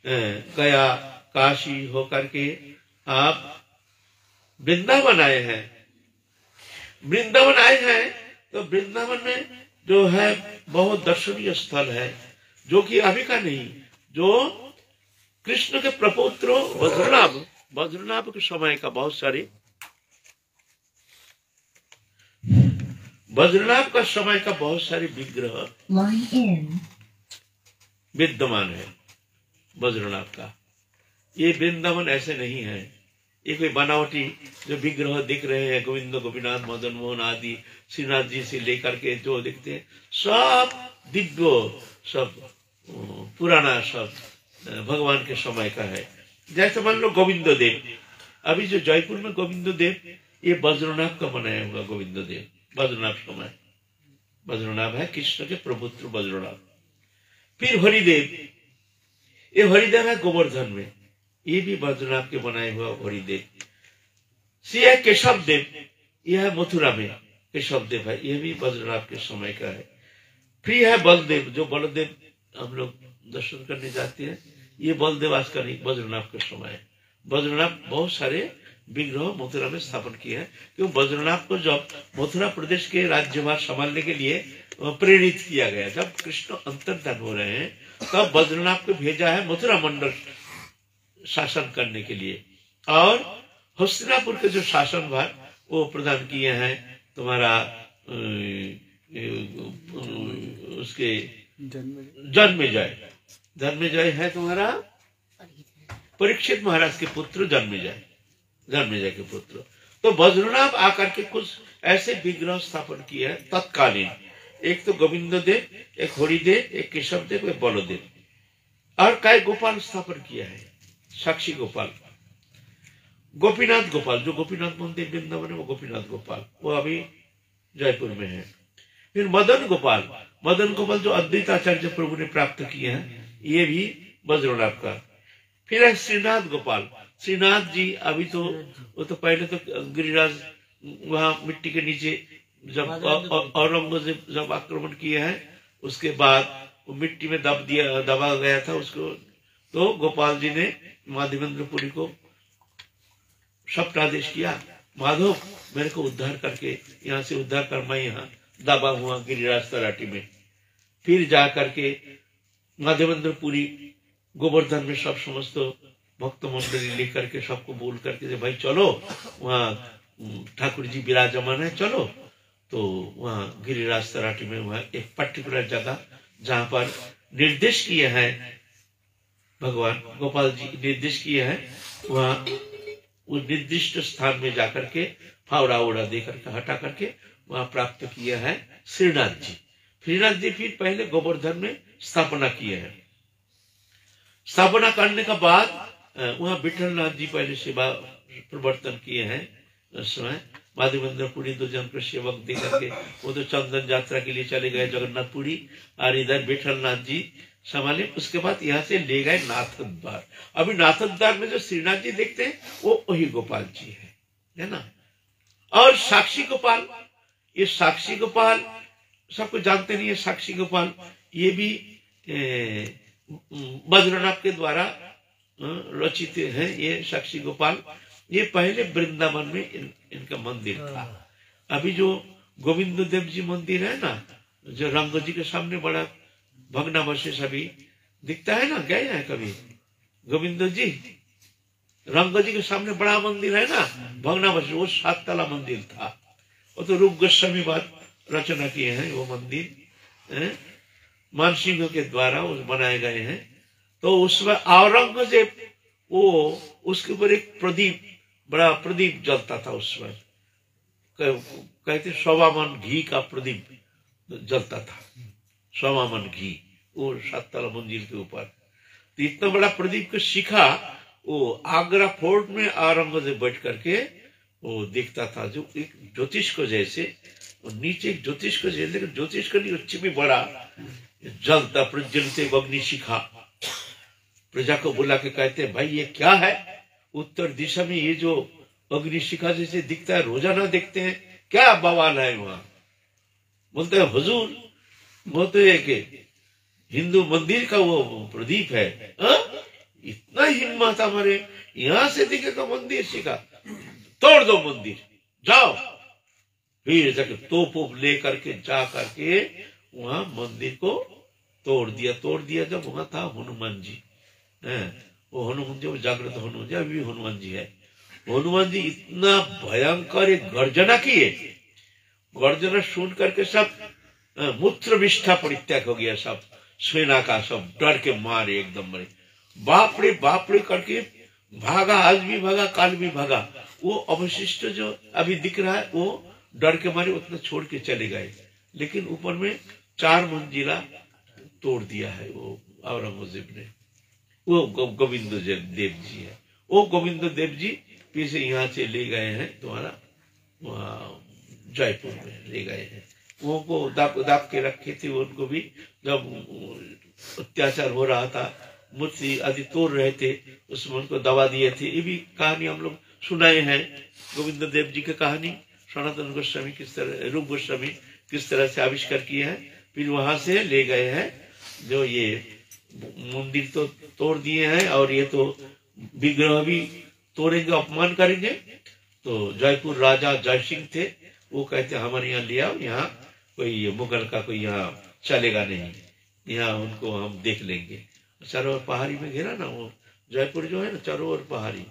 गया, काशी होकर के आप वृंदावन आए हैं। वृंदावन आए हैं तो वृंदावन में जो है बहुत दर्शनीय स्थल है, जो कि अभी का नहीं, जो कृष्ण के प्रपौत्र वज्रनाभ के समय का बहुत सारे वज्रनाभ का समय का बहुत सारे विग्रह विद्यमान है। वज्रनाभ का ये वृंदावन ऐसे नहीं है, ये कोई बनावटी जो विग्रह दिख रहे हैं, गोविंद गोपीनाथ मदन मोहन आदि श्रीनाथ जी से लेकर के जो दिखते हैं, सब दिव्य, सब पुराना, सब भगवान के समय का है। जैसे मान लो गोविंद देव, अभी जो जयपुर में गोविंद देव, ये वज्रनाभ का बनाया हुआ गोविंद देव। वज्रनाभ समय, वज्रनाभ है कृष्ण के प्रपुत्र वज्रनाभ। फिर हरिदेव, ये हरिदेव है गोवर्धन में, ये भी वज्रनाभ के बनाए हुआ हरिदेव। सी है केशव देव, यह है मथुरा में केशव देव है, यह भी वज्रनाभ के समय का है। फिर है बलदेव, जो बलदेव हम लोग दर्शन करने जाते हैं, ये बलदेव आज का नहीं, वज्रनाभ के समय है। वज्रनाभ बहुत सारे विग्रह मथुरा में स्थापन किए हैं, क्योंकि वज्रनाभ को जब मथुरा प्रदेश के राज्यभार संभालने के लिए प्रेरित किया गया, जब कृष्ण अंतर्धान हो रहे हैं, तब वज्रनाभ को भेजा है मथुरा मंडल शासन करने के लिए। और हस्तिनापुर के जो शासन भार वो प्रदान किए हैं तुम्हारा उसके जन्मेजय। जन्मेजय है तुम्हारा परीक्षित महाराज के पुत्र जन्मेजय के पुत्र। तो वज्रनाभ आकर के कुछ ऐसे विग्रह स्थापन किए हैं तत्कालीन। एक तो गोविंद देव, एक हरिदेव, एक केशव देव, एक बलदेव, और कई गोपाल स्थापन किया है। साक्षी गोपाल, गोपीनाथ गोपाल, जो गोपीनाथ मंदिर वृंदावन है वो गोपीनाथ गोपाल, वो अभी जयपुर में है। फिर मदन गोपाल जो अद्वैत आचार्य प्रभु ने प्राप्त किए हैं, ये भी वज्रनाभ का। फिर है श्रीनाथ जी। अभी तो वो तो पहले तो गिरिराज वहां मिट्टी के नीचे जब औरंगजेब जब आक्रमण किए हैं, उसके बाद वो मिट्टी में दबा गया था उसको। तो गोपाल जी ने माधवेंद्रपुरी को सप्तादेश किया, माधव मेरे को उद्धार करके यहाँ से उद्धार कर, मैं यहाँ दबा हुआ गिरिराज तराटी में। फिर जा करके माधवेंद्रपुरी गोवर्धन में सब समस्त भक्त मंडली लेकर के सबको बोल करके भाई चलो वहाँ ठाकुर जी विराजमान है, चलो। तो वहाँ गिरिराज तराटी में वहाँ एक पर्टिकुलर जगह जहाँ पर निर्देश किए हैं भगवान गोपाल जी निर्देश किए हैं, वहाँ उस निर्दिष्ट स्थान में जाकर के फावड़ा उड़ा दे करके हटा करके वहां प्राप्त किया है श्रीनाथ जी। फिर पहले गोवर्धन में स्थापना किए हैं। स्थापना करने का बाद वहां विठलनाथ जी पहले सेवा प्रवर्तन किए हैं। उस समय माधवेंद्रपुरी 2 जन को सेवक दे करके वो तो चंदन यात्रा के लिए चले गए जगन्नाथपुरी, और इधर विठलनाथ जी संभाले। उसके बाद यहाँ से ले गए नाथद्वार। अभी नाथद्वार में जो श्रीनाथ जी देखते हैं वो वही गोपाल जी है ना। और साक्षी गोपाल, ये साक्षी गोपाल सबको जानते नहीं है। साक्षी गोपाल ये भी वज्रनाभ के द्वारा रचित है। ये साक्षी गोपाल ये पहले वृंदावन में इनका मंदिर था। अभी जो गोविंद देव जी मंदिर है ना, जो रंग जी के सामने बड़ा भग्नावशेष अभी दिखता है ना, गए हैं कभी गोविंद जी? रंग जी के सामने बड़ा मंदिर है ना भग्नावशेष, वो 7 तला मंदिर था। वो तो रूप गोस्वामी बात रचना किए हैं। वो मंदिर मानसिंह के द्वारा बनाए गए हैं। तो उसमें औरंगजेब वो उसके ऊपर एक प्रदीप, बड़ा प्रदीप जलता था उस समय, कहते 1.25 मन घी का प्रदीप जलता था। 1.25 मन घी वो 7 तला मंदिर के ऊपर। तो इतना बड़ा प्रदीप का शिखा वो आगरा फोर्ट में औरंगजेब बैठ करके वो देखता था, जो एक ज्योतिष को जैसे, और नीचे एक ज्योतिष को जैसे, लेकिन ज्योतिष का नहीं उससे भी बड़ा जलता प्रज्वलित अग्नि शिखा। प्रजा को बुला के कहते हैं भाई ये क्या है? उत्तर दिशा में ये जो अग्नि शिखा जैसे दिखता है, रोजाना देखते हैं, क्या बवाल है वहां? बोलते हैं हुजूर वो तो एक हिंदू मंदिर का वो प्रदीप है। इतना हिम्मत हमारे यहाँ से दिखेगा मंदिर शिखा, तोड़ दो मंदिर, जाओ। फिर जाके तोप ले करके जा करके वहां मंदिर को तोड़ दिया। जब वहां था हनुमान जी, वो हनुमान जी, वो जागृत हनुमान जी, अभी हनुमान जी है। हनुमान जी इतना भयंकर एक गर्जना किए, गर्जना सुन करके सब मूत्र विष्ठा परित्याग हो गया। सब सेना का सब डर के मारे एकदम मरे, बाप रे करके भागा। आज भी भागा, काल भी भागा। वो अवशिष्ट जो अभी दिख रहा है वो डर के मारे उतना छोड़ के चले गए। लेकिन ऊपर में 4 मंजिला तोड़ दिया है वो औरंगजेब ने। वो गोविंद देव जी है। वो गोविंद देव जी फिर से यहाँ से ले गए हैं तुम्हारा जयपुर में ले गए हैं। वो को दाप के रखे थे। उनको भी जब अत्याचार हो रहा था, मूर्ति आदि तोड़ रहे थे, उसमें उनको दबा दिए थे। ये भी कहानी हम लोग सुनाए हैं। गोविंद देव जी की कहानी सनातन गोस्वामी किस तरह, रूप गोस्वामी किस तरह से आविष्कार किए हैं। फिर वहां से ले गए हैं। जो ये मंदिर तो तोड़ दिए हैं और ये तो विग्रह भी तोड़ेंगे, अपमान करेंगे। तो जयपुर राजा जय सिंह थे, वो कहते हमारे यहाँ ले आओ, यहाँ कोई मुगल का कोई यहाँ चलेगा नहीं, यहाँ उनको हम देख लेंगे। चारों ओर पहाड़ी में घेरा ना, वो जयपुर जो है ना चारों ओर पहाड़ी,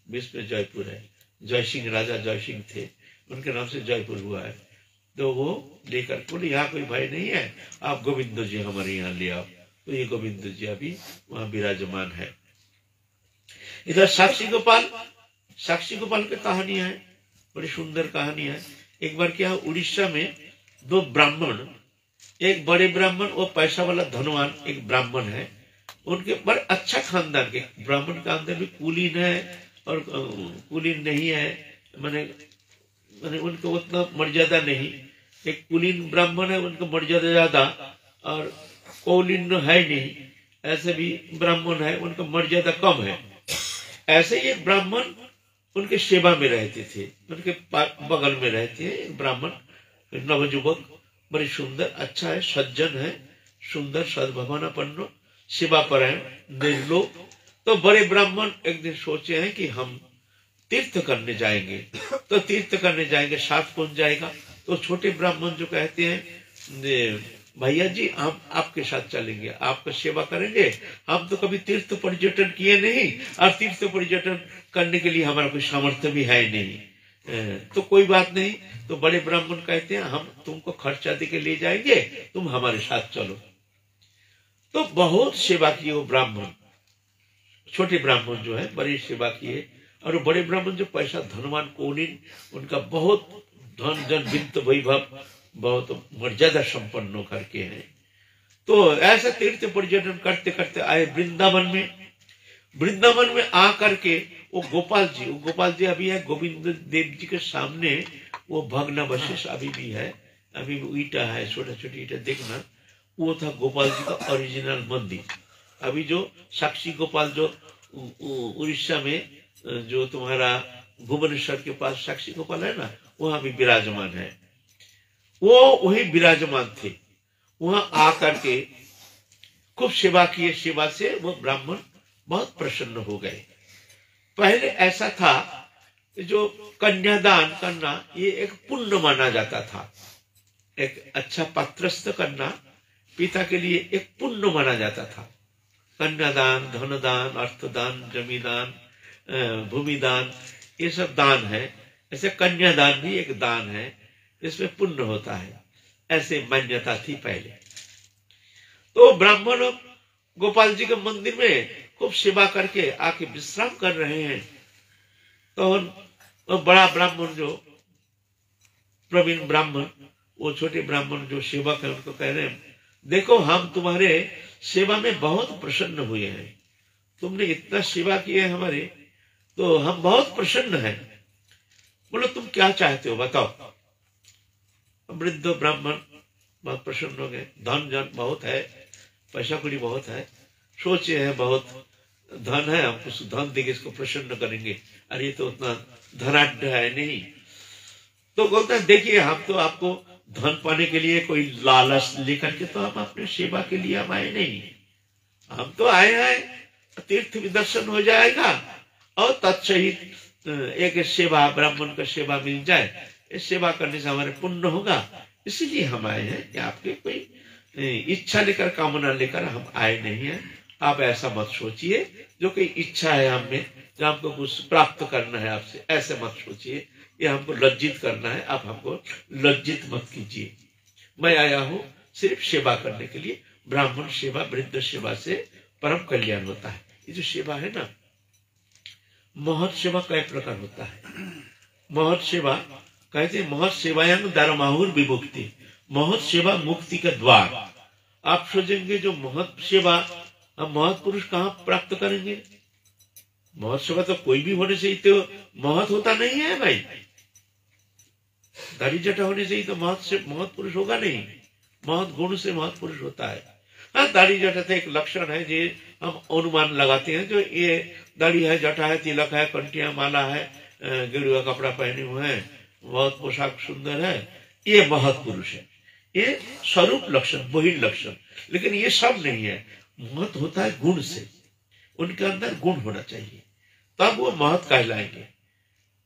बीच में जयपुर है। जय सिंह राजा जय सिंह थे, उनके नाम से जयपुर हुआ है। तो वो लेकर बोले यहाँ कोई भाई नहीं है, आप गोविंद जी हमारे यहाँ ले आओ। तो ये गोविंद जी अभी वहां विराजमान है। इधर साक्षी गोपाल की कहानी है, बड़ी सुंदर कहानी है। एक बार क्या, उड़ीसा में दो ब्राह्मण, एक बड़े ब्राह्मण, वो पैसा वाला धनवान एक ब्राह्मण है, उनके बड़े अच्छा खानदान के ब्राह्मण का अंदर भी कुलीन है और कुलीन नहीं है, माने उनको उतना मर्यादा नहीं। एक कुलीन ब्राह्मण है, उनको मर्यादा ज्यादा, और कौलीन है नहीं, ऐसे भी ब्राह्मण है, उनका मर्यादा कम है। ऐसे ही एक ब्राह्मण उनके सेवा में रहते थे, उनके बगल में रहते हैं एक ब्राह्मण नवजुवक, बड़ी सुंदर, अच्छा है, सज्जन है, सुंदर, सद्भावनापन्न, सेवा परायण, निर्लोभ। तो बड़े ब्राह्मण एक दिन सोचे हैं कि हम तीर्थ करने जाएंगे। तो तीर्थ करने जाएंगे, साथ कौन जाएगा? तो छोटे ब्राह्मण जो कहते हैं, भैया जी हम आपके साथ चलेंगे, आपका सेवा करेंगे, हम तो कभी तीर्थ पर्यटन किए नहीं, और तीर्थ पर्यटन करने के लिए हमारा कोई सामर्थ्य भी है नहीं, तो कोई बात नहीं। तो बड़े ब्राह्मण कहते हैं हम तुमको खर्चा दे के ले जाएंगे, तुम हमारे साथ चलो। तो बहुत सेवा किए वो ब्राह्मण, छोटे ब्राह्मण जो है बड़ी सेवा किए, और बड़े ब्राह्मण जो पैसा धनवान कौलीन, उनका बहुत धन जन वित्त वैभव, बहुत मर्यादा संपन्न होकर के हैं। तो ऐसा तीर्थ पर्यटन करते करते आए वृंदावन में आकर के वो गोपाल जी अभी है गोविंद देव जी के सामने, वो भग्नावशेष अभी भी है, अभी वो ईटा है, छोटा छोटी ईटा, देखना वो था गोपाल जी का ओरिजिनल मंदिर। अभी जो साक्षी गोपाल जो उड़ीसा में जो तुम्हारा भुवनेश्वर के पास साक्षी गोपाल है ना, वहां भी विराजमान है, वो वही विराजमान थे। वहां आकर के खूब सेवा किए, सेवा से वो ब्राह्मण बहुत प्रसन्न हो गए। पहले ऐसा था जो कन्यादान करना ये एक पुण्य माना जाता था, एक अच्छा पात्रस्थ करना पिता के लिए एक पुण्य माना जाता था। कन्यादान, धनदान, अर्थदान, जमीदान, भूमिदान, ये सब दान है। ऐसे कन्यादान भी एक दान है, इसमें पुण्य होता है, ऐसे मान्यता थी पहले। तो ब्राह्मण गोपाल जी के मंदिर में खूब सेवा करके आके विश्राम कर रहे हैं। तो बड़ा ब्राह्मण जो प्रवीण ब्राह्मण, वो छोटे ब्राह्मण जो सेवक है, उनको कह रहे हैं देखो हम तुम्हारे सेवा में बहुत प्रसन्न हुए हैं, तुमने इतना सेवा किए हमारे, तो हम बहुत प्रसन्न हैं। बोलो तुम क्या चाहते हो बताओ। वृद्ध ब्राह्मण बहुत प्रसन्न हो गए, धन जन बहुत है, पैसा कौड़ी बहुत है, सोचे हैं बहुत धन है, हम कुछ धन देंगे इसको प्रसन्न करेंगे, अरे ये तो उतना धनाढ़ है नहीं। तो बोलते हैं देखिए हम तो आपको धन पाने के लिए कोई लालच लेकर के तो हम अपने सेवा के लिए हम आए नहीं, हम तो आए हैं तीर्थ भी दर्शन हो जाएगा और तत्सहित एक सेवा, ब्राह्मण का सेवा मिल जाए, इस सेवा करने से हमारे पुण्य होगा, इसीलिए हम आए हैं कि आपके कोई इच्छा लेकर, कामना लेकर हम आए नहीं है। आप ऐसा मत सोचिए, जो कोई इच्छा है हमें, जो हमको कुछ प्राप्त करना है आपसे, ऐसे मत सोचिए, ये हमको लज्जित करना है, आप हमको लज्जित मत कीजिए। मैं आया हूँ सिर्फ सेवा करने के लिए। ब्राह्मण सेवा, वृद्ध सेवा से परम कल्याण होता है। ये जो सेवा है ना, महत् सेवा कई प्रकार होता है। महत् सेवा कहते हैं महत् सेवायां दारमाहुर विमुक्ति, महत् सेवा मुक्ति का द्वार। आप सोचेंगे जो महत् सेवा, हम महत् पुरुष कहाँ प्राप्त करेंगे? महत् सेवा तो कोई भी होने से ही तो महत् होता नहीं है भाई, दाढ़ी जटा होने से ही तो महत् पुरुष होगा नहीं, महत् गुण से महत् पुरुष होता है। हाँ, दाढ़ी जटा तो एक लक्षण है जो हम अनुमान लगाते हैं, जो ये दाढ़ी है, जटा है, तिलक है, कंटिया, माला है, गेरुआ कपड़ा पहने हुए हैं, बहुत पोशाक सुंदर है, ये महत् पुरुष है। ये स्वरूप लक्षण, बहिर् लक्षण, लेकिन ये सब नहीं है। महत् होता है गुण से, उनके अंदर गुण होना चाहिए, तब वो महत् कहलाएंगे।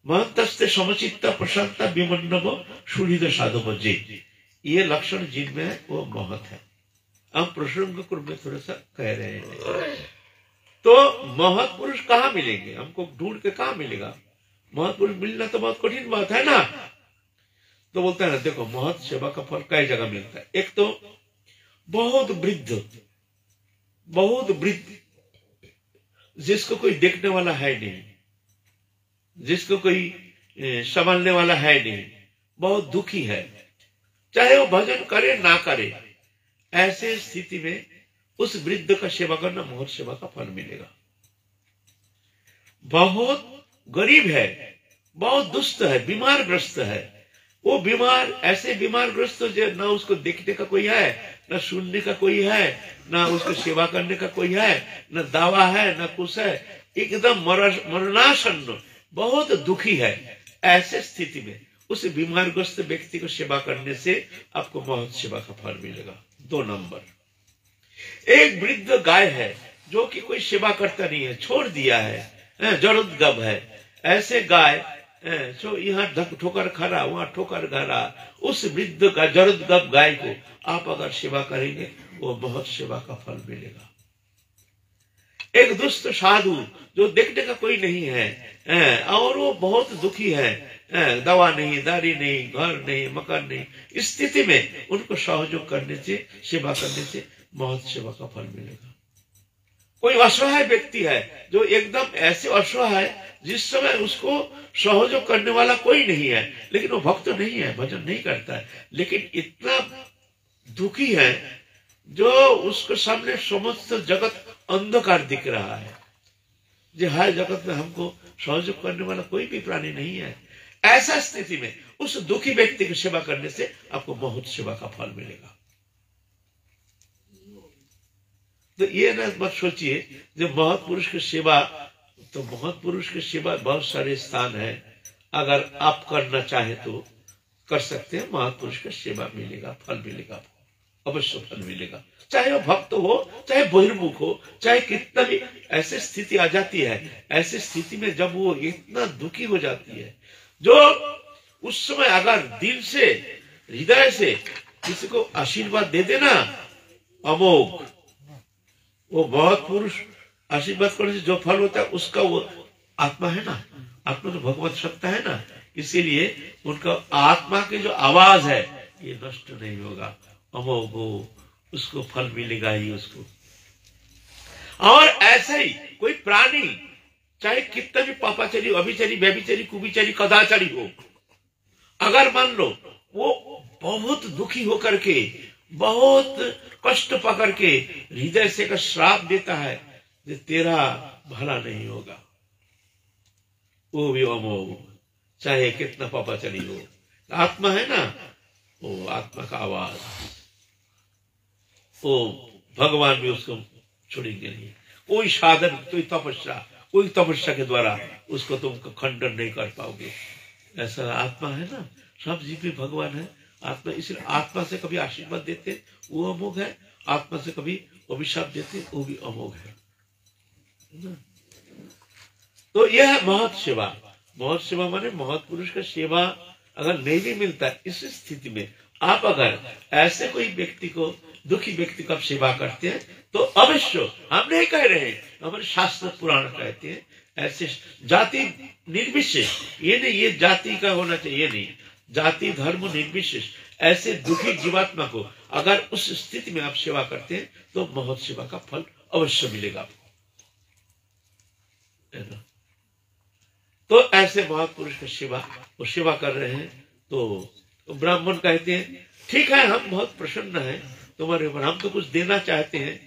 महत्स्ते समचित्त प्रशांता विमन्नव सुहृद साधव जे, ये लक्षण जिनमें है वो महत् है। हम प्रसंग को थोड़ा सा कह रहे हैं। तो महत् पुरुष कहाँ मिलेंगे? हमको ढूंढ के कहाँ मिलेगा? महत् पुरुष मिलना तो बहुत कठिन बात है ना। तो बोलता है ना, देखो महत सेवा का फल कई जगह मिलता है। एक तो बहुत वृद्ध जिसको कोई देखने वाला है नहीं, जिसको कोई संभालने वाला है नहीं, बहुत दुखी है, चाहे वो भजन करे ना करे, ऐसे स्थिति में उस वृद्ध का सेवा करना महत सेवा का फल मिलेगा। बहुत गरीब है, बहुत दुष्ट है, बीमार ग्रस्त है, वो बीमार, ऐसे बीमार ग्रस्त जो ना उसको देखने का कोई है, ना सुनने का कोई है, ना उसको सेवा करने का कोई है, ना दावा है, ना कुछ है, एकदम मरणासन्न, बहुत दुखी है। ऐसे स्थिति में उस बीमार ग्रस्त व्यक्ति को सेवा करने से आपको महत सेवा का फल मिलेगा। 2 नंबर, एक वृद्ध गाय है जो कि कोई सेवा करता नहीं है, छोड़ दिया है, जरूरतगब है, ऐसे गाय जो यहाँ ठोकर खा रहा, वहां ठोकर खा रहा, उस वृद्ध का जरूरतगब गाय को आप अगर सेवा करेंगे वो बहुत सेवा का फल मिलेगा। एक दुष्ट साधु जो देखने का कोई नहीं है और वो बहुत दुखी है, दवा नहीं, दारी नहीं, घर नहीं, मकान नहीं, स्थिति में उनको सहयोग करने से, सेवा करने से बहुत सेवा का फल मिलेगा। कोई असहाय व्यक्ति है जो एकदम ऐसे असहाय जिस समय उसको सहयोग करने वाला कोई नहीं है, लेकिन वो भक्त नहीं है, भजन नहीं करता है, लेकिन इतना दुखी है जो उसके सामने समस्त जगत अंधकार दिख रहा है, जो हर जगत में हमको सहयोग करने वाला कोई भी प्राणी नहीं है। ऐसा स्थिति में उस दुखी व्यक्ति की सेवा करने से आपको बहुत सेवा का फल मिलेगा। तो ये ना मत सोचिए जब महत पुरुष की सेवा, तो महत पुरुष की सेवा बहुत सारे स्थान है, अगर आप करना चाहे तो कर सकते हैं। महत पुरुष की सेवा मिलेगा, फल मिलेगा, अवश्य फल मिलेगा, चाहे वो भक्त हो, चाहे बहिर्मुख हो, चाहे कितना भी ऐसी स्थिति आ जाती है। ऐसी स्थिति में जब वो इतना दुखी हो जाती है, जो उस समय अगर दिल से, हृदय से किसी को आशीर्वाद दे देना, अमोघ, वो बहुत पुरुष आशीर्वाद करने से जो फल होता है उसका, वो आत्मा है ना, आत्मा तो भगवत सत्ता है ना, इसीलिए उनका आत्मा की जो आवाज है ये नष्ट नहीं होगा, अमोघ हो, उसको फल मिलेगा ही उसको। और ऐसे ही कोई प्राणी चाहे कितना भी पापाचारी, अभिचारी, व्यभिचारी, कुभिचारी, कदाचारी हो, अगर मान लो वो बहुत दुखी होकर के, बहुत कष्ट पकड़ के हृदय से का श्राप देता है कि तेरा भला नहीं होगा, वो भी अमोघ, चाहे कितना पापाचारी हो, आत्मा है ना, वो आत्मा का आवाज, वो भगवान भी उसको छोड़ेंगे नहीं। कोई साधन, कोई तपस्या के द्वारा उसको तुम खंडन नहीं कर पाओगे। ऐसा आत्मा है ना, सब जीव भी भगवान है, आत्मा, इसलिए आत्मा से कभी आशीर्वाद देते वो अमोघ है, आत्मा से कभी अभिशाप देते वो भी अमोघ है। तो यह है महत सेवा। महत सेवा माने महत पुरुष का सेवा अगर नहीं भी मिलता है, इस स्थिति में आप अगर ऐसे कोई व्यक्ति को, दुखी व्यक्ति को आप सेवा करते हैं तो अवश्य, हम नहीं कह रहे हैं, हमारे शास्त्र पुराण कहते हैं, ऐसे जाति निर्विशेष, ये नहीं ये जाति का होना चाहिए, नहीं, जाति धर्म निर्विशेष ऐसे दुखी जीवात्मा को अगर उस स्थिति में आप सेवा करते हैं तो महत सेवा का फल अवश्य मिलेगा आपको। तो ऐसे महत पुरुष की सेवा, वो सेवा कर रहे हैं, तो ब्राह्मण कहते हैं ठीक है, हम बहुत प्रसन्न हैं तुम्हारे ऊपर, हम तो कुछ देना चाहते हैं,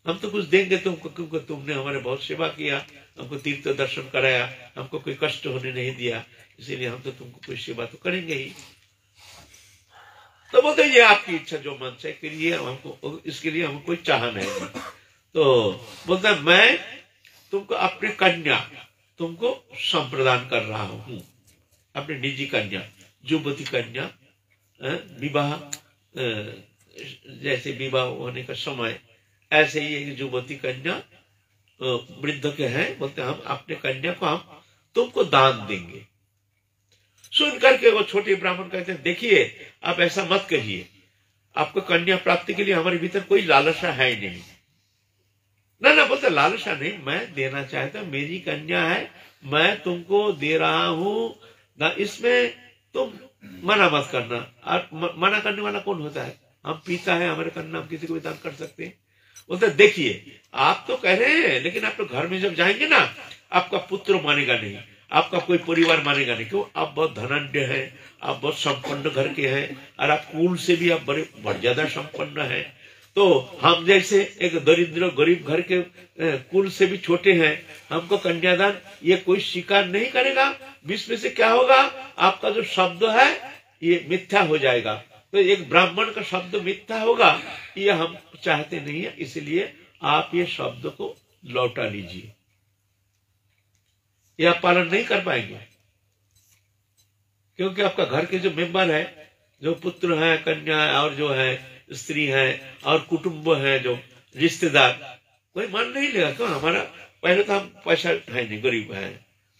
हम तो कुछ देंगे तुमको, क्योंकि तुमने हमारे बहुत सेवा किया, हमको तीर्थ दर्शन कराया, हमको कोई कष्ट होने नहीं दिया, इसीलिए हम तो तुमको कोई सेवा तो करेंगे ही। तो बोलते ये आपकी इच्छा जो मन से करिए, हमको इसके लिए हमको कोई चाह नहीं। तो बोलता है मैं तुमको अपनी कन्या तुमको संप्रदान कर रहा हूं, अपनी निजी कन्या, युवती कन्या, विवाह, जैसे विवाह होने का समय ऐसे ही एक युवती कन्या वृद्ध के हैं, बोलते हम अपने कन्या को हम तुमको दान देंगे। सुन करके वो छोटे ब्राह्मण कहते हैं देखिए आप ऐसा मत कहिए, आपको कन्या प्राप्ति के लिए हमारे भीतर कोई लालसा है ही नहीं। ना बोलते लालसा नहीं, मैं देना चाहता, मेरी कन्या है, मैं तुमको दे रहा हूं ना, इसमें तुम मना मत करना। और मना करने वाला कौन होता है? हम पिता है, हमारे कन्या, हम किसी को भी दान कर सकते हैं। बोलते देखिए आप तो कह रहे हैं, लेकिन आप तो घर में जब जाएंगे ना, आपका पुत्र मानेगा नहीं, आपका कोई परिवार मानेगा नहीं। क्यों? आप बहुत धनाढ्य हैं, आप बहुत संपन्न घर के हैं, और आप कुल से भी आप बड़े बहुत ज्यादा संपन्न हैं। तो हम जैसे एक दरिद्र गरीब घर के कुल से भी छोटे हैं, हमको कन्यादान ये कोई स्वीकार नहीं करेगा। बीच में से क्या होगा? आपका जो शब्द है ये मिथ्या हो जाएगा। तो एक ब्राह्मण का शब्द मिथ्या होगा, ये हम चाहते नहीं है। इसलिए आप ये शब्द को लौटा लीजिए, ये आप पालन नहीं कर पाएंगे। क्योंकि आपका घर के जो मेंबर है, जो पुत्र है, कन्या है, और जो है स्त्री है, और कुटुंब है, जो रिश्तेदार, कोई मान नहीं लेगा। क्यों? हमारा पहले तो हम पैसा है नहीं, गरीब है,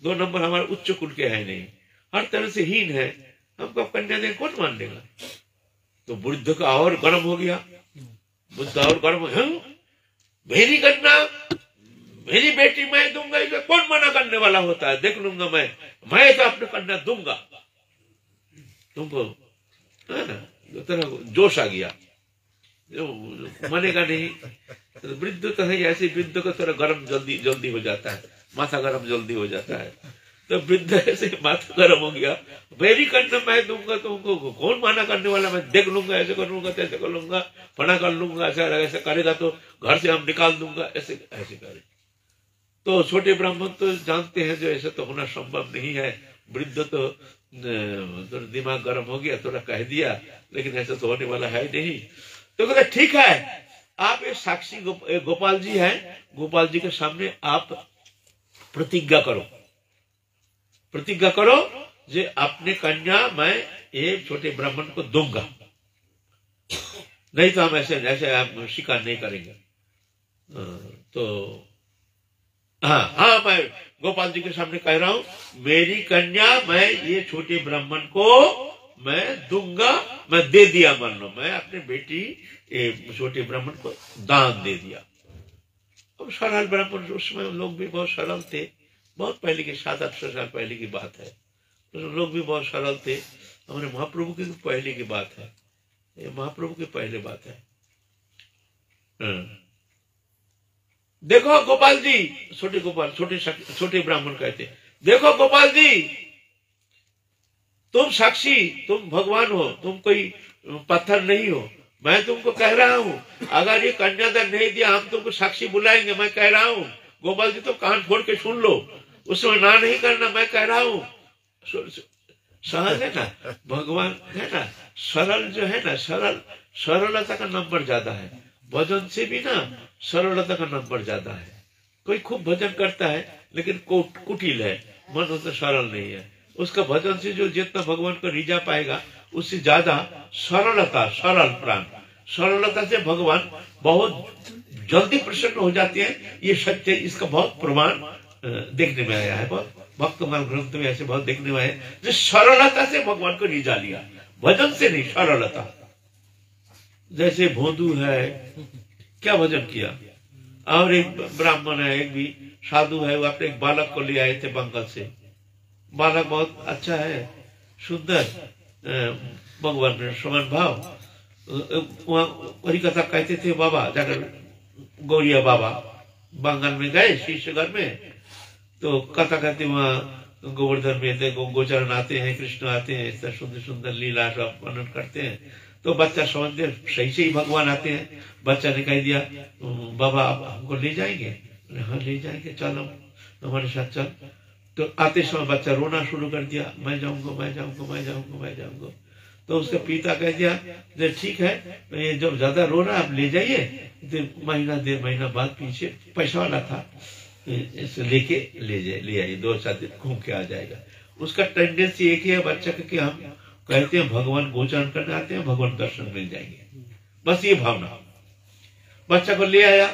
2 नंबर हमारे उच्च कुल के है नहीं, हर तरह से हीन है, हमको कन्या दें कौन मान लेगा? तो बुद्ध का और गर्म हो गया, बुद्ध और गर्म है, मेरी कन्या, मेरी बेटी मैं दूंगा, इसे कौन मना करने वाला होता है? देख लूंगा मैं तो अपने कन्या दूंगा तुमको, है ना? तरह जोश आ गया, मनेगा नहीं। तो वृद्ध तो है ऐसे, वृद्ध को थोड़ा गर्म जल्दी हो जाता है, माथा गर्म जल्दी हो जाता है। तो वृद्ध ऐसे माथा गर्म हो गया, मेरी कन्या मैं दूंगा, तुमको कौन माना करने वाला? मैं देख लूंगा, ऐसे कर लूंगा, तैसे कर लूंगा, फना कर लूंगा, ऐसा करेगा तो घर से हम निकाल दूंगा, ऐसे करे। तो छोटे ब्राह्मण तो जानते हैं जो ऐसे तो होना संभव नहीं है। वृद्ध तो दिमाग गर्म हो गया, थोड़ा कह दिया, लेकिन ऐसा तो होने वाला है नहीं। तो कहते ठीक है, आप एक साक्षी गोपाल जी हैं, गोपाल जी के सामने आप प्रतिज्ञा करो, प्रतिज्ञा करो जे अपने कन्या मैं एक छोटे ब्राह्मण को दूंगा, नहीं तो हम ऐसे आप स्वीकार नहीं करेंगे। तो हाँ, मैं गोपाल जी के सामने कह रहा हूं, मेरी कन्या मैं ये छोटे ब्राह्मण को मैं दूंगा, मैं दे दिया, मान लो मैं अपने बेटी छोटे ब्राह्मण को दान दे दिया। अब सरल ब्राह्मण, उसमें लोग भी बहुत सरल थे, बहुत पहले की 700-800 साल पहले की बात है, तो लोग भी बहुत सरल थे। हमारे महाप्रभु की पहले की बात है, ये महाप्रभु की पहले बात है। देखो गोपाल जी, छोटे गोपाल, छोटे ब्राह्मण कहते, देखो गोपाल जी, तुम साक्षी, तुम भगवान हो, तुम कोई पत्थर नहीं हो। मैं तुमको कह रहा हूं, अगर ये कन्यादान नहीं दिया हम तुमको साक्षी बुलाएंगे। मैं कह रहा हूं, गोपाल जी तो कान फोड़ के सुन लो, उसमें ना नहीं करना। मैं कह रहा हूं, सहज है ना, भगवान है ना, सरल जो है ना, सरलता का नंबर ज्यादा है, भजन से भी ना सरलता का नंबर ज्यादा है। कोई खूब भजन करता है लेकिन कुटिल है, मन उतना सरल नहीं है, उसका भजन से जो जितना भगवान को रिझा पाएगा उससे ज्यादा सरलता, सरल प्राण, सरलता से भगवान बहुत जल्दी प्रसन्न हो जाते हैं। ये सत्य, इसका बहुत प्रमाण देखने में आया है, बहुत भक्तमाल ग्रंथ में ऐसे बहुत देखने में आया है, जो सरलता से भगवान को रिझा लिया, भजन से नहीं, सरलता। जैसे भोंदू है, क्या भजन किया, और एक ब्राह्मण है, एक भी साधु है, वो अपने एक बालक को ले आए थे बंगाल से। बालक बहुत अच्छा है, सुंदर, भगवान में समान भाव। वही कथा कहते थे बाबा, जाकर गौरिया बाबा बंगाल में गए शिष्य घर में, तो कथा कहते वहाँ गोवर्धन में थे, गोचरण आते हैं, कृष्ण आते हैं, इतना सुंदर सुंदर लीला सब वर्णन करते हैं। तो बच्चा समझते सही से ही भगवान आते हैं। बच्चा ने कह दिया, बाबा आप हमको ले जाएंगे? हाँ ले जाएंगे, चलो हमारे साथ चल। तो आते समय बच्चा रोना शुरू कर दिया, मैं जाऊंगा, मैं जाऊंगा, मैं जाऊंगा, मैं जाऊंगा। तो उसके पिता कह दिया ठीक है, ये जब ज्यादा रो रहा आप ले जाइए, तो महीना 1.5 महीना बाद पीछे पैसा वाला था, इसे लेके ले आइए, 2-4 दिन घूम के आ जाएगा। उसका टेंडेंसी एक ही है बच्चा का, कि हम कहते हैं भगवान गोचरण करने आते हैं, भगवान दर्शन मिल जाएंगे, बस ये भावना। बच्चा को ले आया,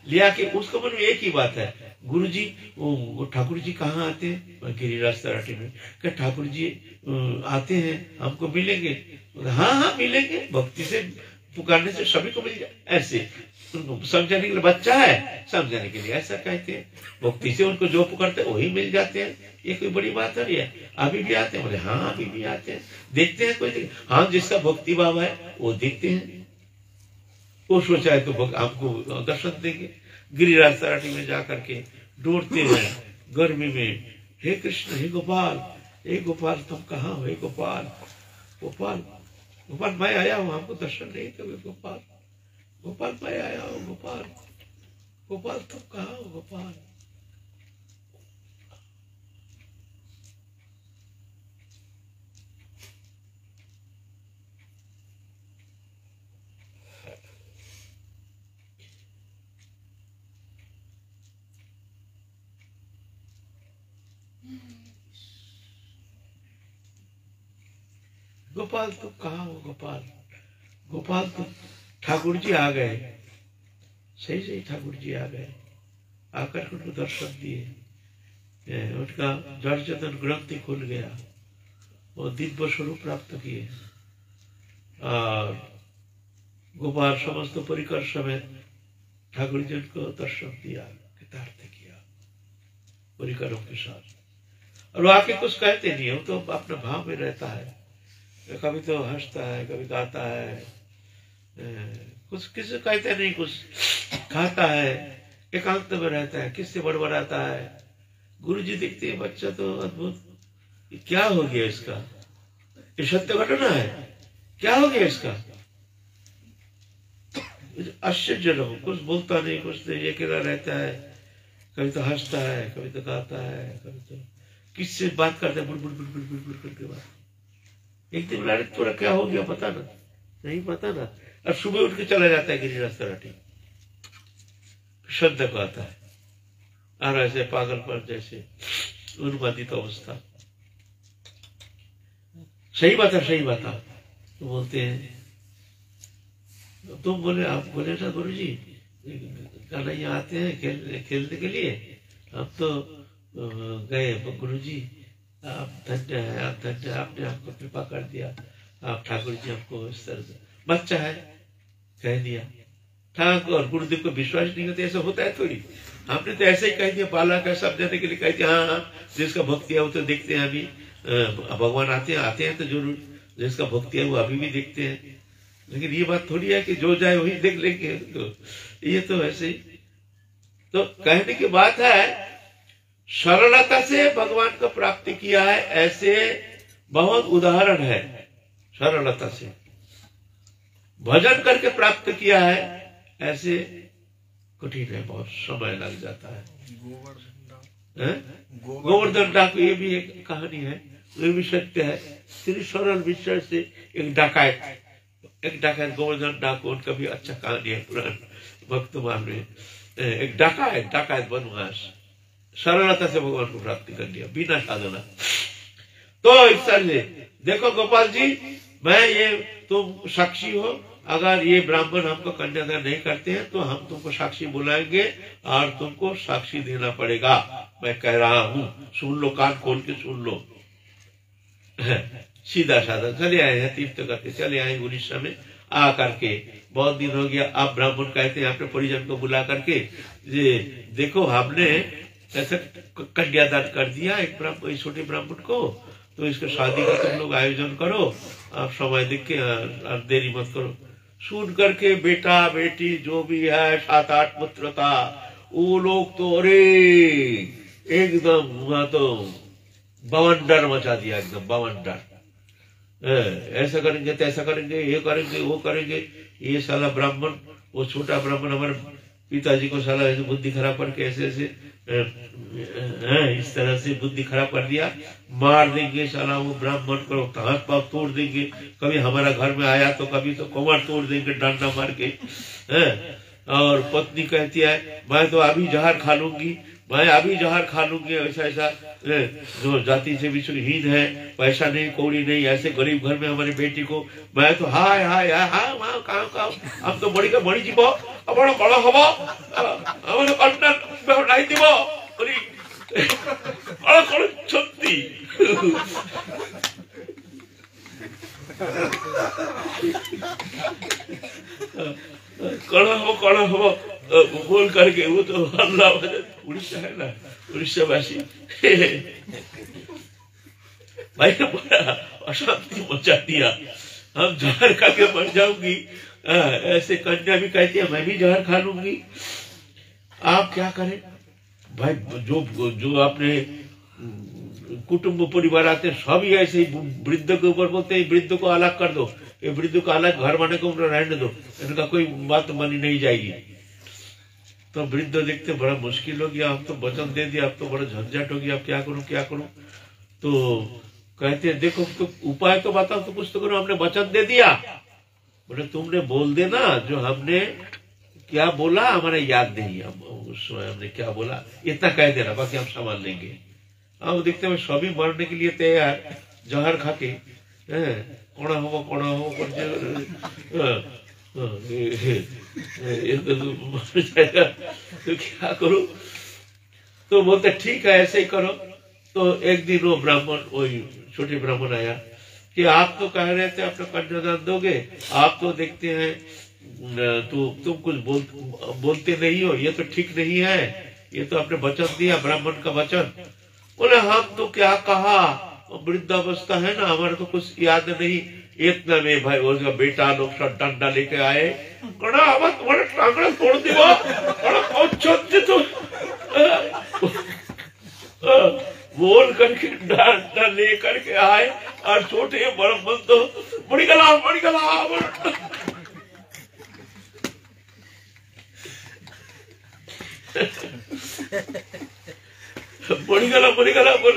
ले आके उसको मन में एक ही बात है, गुरु जी वो ठाकुर जी कहाँ आते हैं? गिरिराज तराटी में। क्या ठाकुर जी आते हैं, हमको मिलेंगे? हाँ हाँ मिलेंगे, भक्ति से पुकारने से सभी को मिल जाए। ऐसे उनको समझाने के लिए बच्चा है, समझाने के लिए ऐसा कहते हैं। भक्ति से उनको जो पुकारते हैं वही मिल जाते हैं। ये कोई बड़ी बात नहीं है। अभी भी आते हैं, बोले हाँ अभी भी आते हैं, देखते हैं कोई हाँ जिसका भक्ति भाव है वो देखते हैं, वो सोचा है तो आपको दर्शन देंगे। गिरिराज तराटी में जाकर के ढूंढते हैं गर्मी में, हे कृष्ण, हे गोपाल, हे गोपाल तुम कहाँ हो, हे गोपाल, गोपाल, गोपाल मैं आया हूँ, आपको दर्शन नहीं दोगे गोपाल, गोपाल मैं आया हूँ, गोपाल, गोपाल तुम कहाँ हो गोपाल। गोपाल तुम कहाँ हो गोपाल, गोपाल तुम। ठाकुर जी आ गए, सही सही ठाकुर जी आ गए, आकर उनको दर्शन दिए, उनका जड़ चेतन ग्रंथि खुल गया, वो दिव्य स्वरूप प्राप्त किए। और गोपाल समस्त परिकर समेत ठाकुर जी उनको दर्शन दिया, कृतार्थ किया परिकरों के साथ। और वो आके कुछ कहते नहीं, वो तो अपने भाव में रहता है, कभी तो हंसता है, कभी गाता है, कुछ किसी कहता नहीं, कुछ खाता है, एकांत में रहता है, किससे बड़बड़ाता है। गुरु जी देखते हैं बच्चा तो अद्भुत, क्या हो गया इसका, ये सत्य घटना है, क्या हो गया इसका, आश्चर्य रहो, कुछ बोलता नहीं, कुछ नहीं, अकेला रहता है, कभी तो हंसता है, कभी तो गाता है, कभी तो किससे बात करता है, बुड़ करके बात। एक दिन लड़े थोड़ा क्या हो गया पता ना, नहीं पता ना, और सुबह उठ के चला जाता है गिरिराज तराटी, श्रद्धा को आता है, और ऐसे पागल पर जैसे उन्मादित अवस्था। सही बात है, सही बात है। तो बोलते हैं, तुम बोले, आप बोले ना गुरु जी कन्हैया आते हैं खेलने के लिए, हम तो गए, गुरु जी आप धन्य है, आप धन्य, आपने हमको कृपा कर दिया, आप ठाकुर जी हमको इस तरह से, बच्चा है कह दिया। ठाकुर और गुरुदेव को विश्वास नहीं होता, ऐसा होता है थोड़ी, आपने तो ऐसे ही कह दिया, बालक है समझाने के लिए कह दिया, हाँ जिसका भक्ति है वो तो देखते हैं, अभी भगवान आते हैं तो जरूर, जिसका भक्ति है वो अभी भी देखते हैं। लेकिन ये बात थोड़ी है कि जो जाए वही देख लेंगे, तो ये तो ऐसे ही। तो कहने की बात है, सरलता से भगवान को प्राप्ति किया है, ऐसे बहुत उदाहरण है। सरलता से भजन करके प्राप्त किया है, ऐसे कठिन है, बहुत समय लग जाता है। गोवर्धन डाकू, ये भी एक कहानी है, ये भी सत्य है। श्री सरल विषय से एक डाकायत गोवर्धन डाकू, उनका भी अच्छा कहानी है पुराण भक्तमान में। एक डाकायत बनवास, सरलता से भगवान को प्राप्ति कर लिया बिना साधना। तो इस तरह से देखो गोपाल जी, मैं ये तुम साक्षी हो, अगर ये ब्राह्मण हमको कन्यादान नहीं करते हैं तो हम तुमको साक्षी बुलाएंगे और तुमको साक्षी देना पड़ेगा, मैं कह रहा हूं, सुन लो, कान खोल के सुन लो। सीधा साधा चले आए हैं, तीर्थ करके चले आए उड़ीसा में, आ करके बहुत दिन हो गया। आप ब्राह्मण कहते हैं अपने परिजन को बुला करके, ये देखो हमने ऐसा कन्यादान कर दिया एक छोटे ब्राह्मण को, तो इसका शादी का तुम लोग आयोजन करो, आप समय देख के देरी मत करो। सुन करके बेटा बेटी जो भी है 7-8 पुत्र था, वो लोग तो अरे एकदम वहां तो बवंडर मचा दिया, एकदम बवंडर, ऐसा करेंगे तैसा करेंगे, ये करेंगे वो करेंगे। ये साला ब्राह्मण, वो छोटा ब्राह्मण हमारे पिताजी को साला ऐसे बुद्धि खराब करके ऐसे इस तरह से बुद्धि खराब कर दिया, मार देंगे साला वो ब्राह्मण को, हाथ पांव तोड़ देंगे, कभी हमारा घर में आया तो कभी तो कमर तोड़ देंगे डंडा मार के। और पत्नी कहती है मैं तो अभी जहर खा लूंगी, मैं अभी जहर खा लूंगी, ऐसा ऐसा जो जाति से भी हीन है, पैसा नहीं कौड़ी नहीं, ऐसे गरीब घर में हमारी बेटी को मैं तो हाय हाय हाय वहां कहाँ हम तो बड़ी का बड़ी जीव बड़ा बड़ा हवा हमारे कन्या नहीं দিব सत्य कड़ा हो बोल करके वो तो अल्लाह उड़ीसा है ना, उड़ीसा वासी भाई ने बड़ा अशांति मचा दिया। हम जहर खा के मर जाऊंगी, ऐसे कन्या भी कहती है मैं भी जहर खा लूंगी। आप क्या करें भाई, जो अपने कुटुंब परिवार आते हैं सभी ऐसे ही वृद्ध के ऊपर बोलते हैं वृद्ध को अलग कर दो, ये वृद्ध को अलग घर बने को रहने दो, इनका कोई बात मानी नहीं जाएगी। तो वृद्ध देखते बड़ा मुश्किल हो गया, अब तो वचन दे दिया, अब तो बड़ा झंझट हो गया, अब क्या करूं क्या करूं। तो कहते हैं देखो तो उपाय तो बताओ, तो कुछ तो करो, हमने वचन दे दिया। बोले तुमने बोल देना जो हमने क्या बोला हमारा याद नहीं, उस समय हमने क्या बोला इतना कह देना, बाकी हम संभाल लेंगे। अब देखते हैं सभी मरने के लिए तैयार, जहर खा के कोड़ा हो तो क्या करूं। तो बोलते ठीक है ऐसे ही करो। तो एक दिन वो ब्राह्मण, वही छोटे ब्राह्मण आया कि आप तो कह रहे थे अपना कन्यादान दोगे, आप तो देखते हैं तुम कुछ बोलते नहीं हो, ये तो ठीक नहीं है, ये तो आपने वचन दिया ब्राह्मण का वचन। बोले हम तो क्या कहा, वृद्धावस्था है ना, हमारे को कुछ याद नहीं। इतना में भाई उसका बेटा लोग सब डंडा लेके आए, कड़ा आवाज तुम्हारा टांगड़ा तोड़ दिया, तो बोल करके डंडा ले करके आए, और छोटे ब्राह्मण तो बड़ी गला बड़ी गला बोल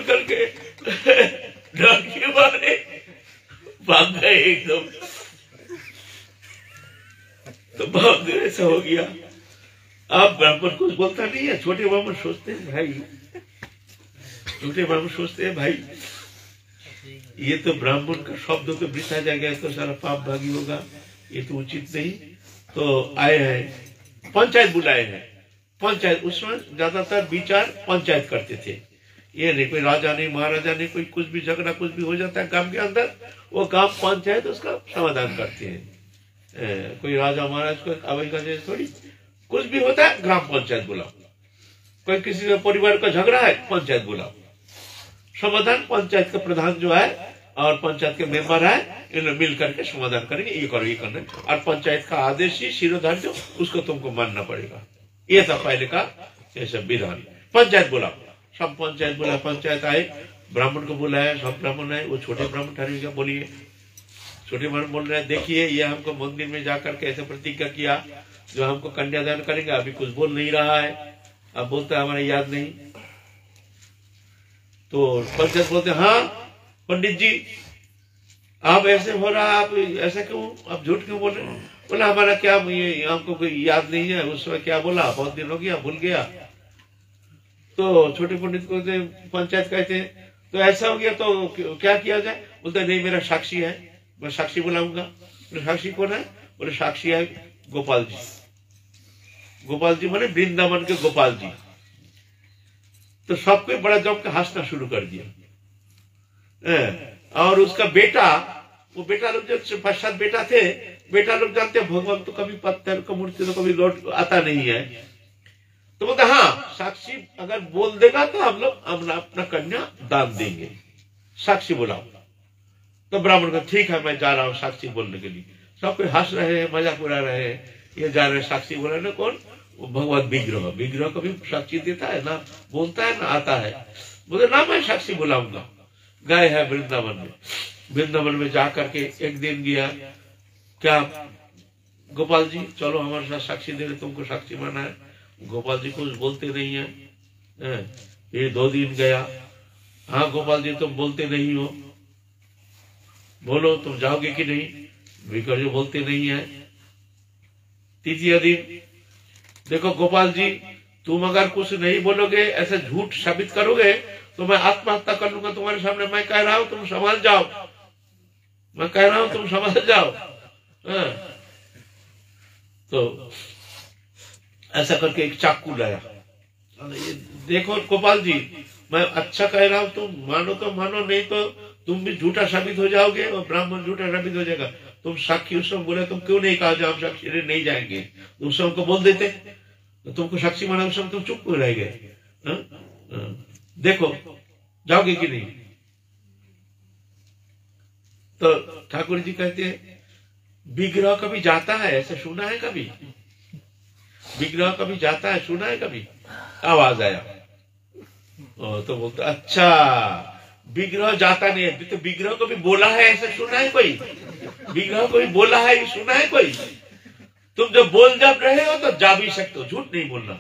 करके डर के मारे भाग गए एकदम। तो बहुत देर ऐसा हो गया। अब ब्राह्मण कुछ बोलता नहीं है, छोटे ब्राह्मण सोचते हैं भाई, छोटे ब्राह्मण सोचते हैं भाई ये तो ब्राह्मण का शब्द तो वृथा जाएगा, तो सारा पाप भागी होगा, ये तो उचित नहीं। तो आए हैं, पंचायत बुलाए हैं। पंचायत उसमें ज्यादातर विचार पंचायत करते थे, ये नहीं कोई राजा नहीं महाराजा नहीं, कोई कुछ भी झगड़ा कुछ भी हो जाता है गांव के अंदर, वो गांव पंचायत उसका समाधान करते हैं। कोई राजा महाराज को अवैध का थोड़ी, कुछ भी होता है ग्राम पंचायत बुलाओ, कोई किसी का परिवार का झगड़ा है पंचायत बुलाओ, समाधान पंचायत का प्रधान जो है और पंचायत के मेंबर है इन मिल करके समाधान करेंगे, ये करो ये करना, और पंचायत का आदेश ही शिरोधार्य जो उसको तुमको मानना पड़ेगा। ये था पहले का ये सब विधान। पंचायत बुलाओ, सब पंचायत बुला, पंचायत आए, ब्राह्मण को बुलाया, सब ब्राह्मण आए। वो छोटे ब्राह्मण ठहरे क्या बोलिए, छोटे ब्राह्मण बोल रहे हैं देखिए ये हमको मंदिर में जाकर के ऐसे प्रतिज्ञा किया जो हमको कन्यादान करेंगे, अभी कुछ बोल नहीं रहा है, अब बोलता है हमारा याद नहीं। तो पंचायत बोलते हाँ पंडित जी आप ऐसे हो रहा, आप ऐसा क्यों, आप झूठ क्यों बोल रहे हैं। बोला हमारा क्या, ये हमको कोई याद नहीं है, उस समय क्या बोला, बहुत दिन हो गया भूल गया। तो छोटे पंडित को पंचायत कहते हैं तो ऐसा हो गया तो क्या किया जाए। बोलते नहीं मेरा साक्षी है, मैं साक्षी बुलाऊंगा। साक्षी कौन है, बोले साक्षी है गोपाल जी। गोपाल जी माने वृंदावन के गोपाल जी। तो सबको बड़ा जम के हंसना शुरू कर दिया। और उसका बेटा, वो बेटा लोग जो 5-7 बेटा थे, बेटा लोग जानते भगवान तो कभी पत्थर का मूर्ति तो कभी लौट आता नहीं है। तो बोलते हाँ साक्षी अगर बोल देगा तो हम लोग अपना कन्या दान देंगे, साक्षी बुलाओ। तो ब्राह्मण का ठीक है मैं जा रहा हूँ साक्षी बोलने के लिए। सब कोई हंस रहे हैं, मजाक उड़ा रहे हैं, ये जा रहे हैं साक्षी बोलाने। कौन, वो भगवान विग्रह। विग्रह कभी साक्षी देता है ना, बोलता है ना आता है। बोले ना मैं साक्षी बुलाऊंगा। गए है वृंदावन में, वृंदावन में जाकर के एक दिन गया, क्या गोपाल जी चलो हमारे साथ साक्षी दे रहे, तुमको साक्षी माना है। गोपाल जी कुछ बोलते नहीं है। ये 2 दिन गया, हाँ गोपाल जी तुम बोलते नहीं हो, बोलो तुम जाओगे कि नहीं। विग्रह जो बोलते नहीं है। तीसरे दिन देखो गोपाल जी तुम अगर कुछ नहीं बोलोगे, ऐसे झूठ साबित करोगे तो मैं आत्महत्या कर लूंगा तुम्हारे सामने। मैं कह रहा हूं तुम संभाल जाओ, मैं कह रहा हूं तुम संभाल जाओ। तो ऐसा करके एक चाकू लाया। देखो गोपाल जी मैं अच्छा कह रहा हूं, तुम मानो तो मानो, नहीं तो तुम भी झूठा साबित हो जाओगे और ब्राह्मण झूठा साबित हो जाएगा। तुम साक्षी उस समय बोले, तुम क्यों नहीं कहा हम साक्षी नहीं जाएंगे? उस समय को बोल देते, तो तुमको साक्षी माना, उस समय तुम चुप क्यों रह गए? देखो जाओगे कि नहीं? तो ठाकुर जी कहते हैं विग्रह कभी जाता है, ऐसे सुना है कभी? विग्रह कभी जाता है, सुना है कभी? आवाज आया तो बोलते अच्छा विग्रह जाता नहीं है, तो विग्रह को भी बोला है ऐसे सुना है कोई? विग्रह को भी बोला है ये सुना है कोई? तुम जब बोल जब रहे हो तो जा भी सकते हो, झूठ नहीं बोलना।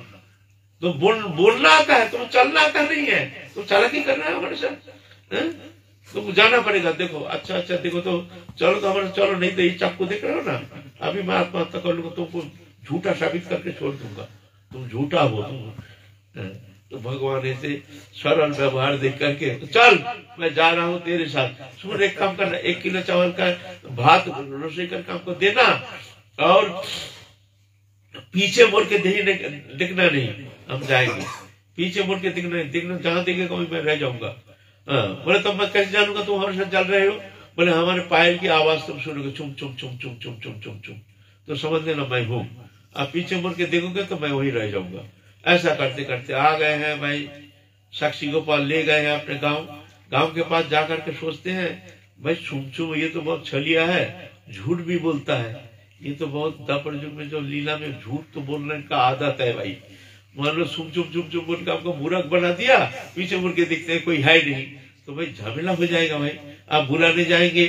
तो बोलना आता है, तुम चलना आता नहीं है, तुम चालाकी कर रहे हो हमारे साथ। तुमको जाना पड़ेगा। देखो अच्छा देखो तो चलो, तो हमारे चलो, नहीं तो ये चाकू देख रहे हो ना, अभी मैं आत्महत्या कर लूंगा, तुमको झूठा साबित करके छोड़ दूंगा, तुम झूठा हो तुम। तो भगवान ऐसे सरल व्यवहार देख करके चल मैं जा रहा हूँ तेरे साथ। सुन एक काम करना, 1 किलो चावल का भात रोटी करके हमको देना, और पीछे मुड़ के दिखना नहीं, हम जाएंगे। पीछे मुड़ के दिखना जहां देखेगा वहीं मैं रह जाऊंगा। बोले तो मैं कैसे जानूंगा तुम हमारे साथ चल रहे हो? बोले हमारे पायल की आवाज तुम सुनोगे, चुम चुम चुम चुम चुम चुम चुम चुम, तो समझ लेना मैं हूँ। आप पीछे मुड़ के देखोगे तो मैं वहीं रह जाऊंगा। ऐसा करते करते आ गए हैं भाई, साक्षी गोपाल ले गए हैं अपने गांव के पास। जाकर के सोचते हैं भाई चुम चुम ये तो बहुत छलिया है, झूठ भी बोलता है, ये तो बहुत दापर युग में जो लीला में झूठ तो बोलने का आदत है भाई। मान लो चुम चुम चुम चुम बोल के आपको मूर्ख बना दिया, पीछे मुड़ के देखते हैं कोई है नहीं, तो भाई झमेला हो जाएगा भाई, आप बुलाने जाएंगे।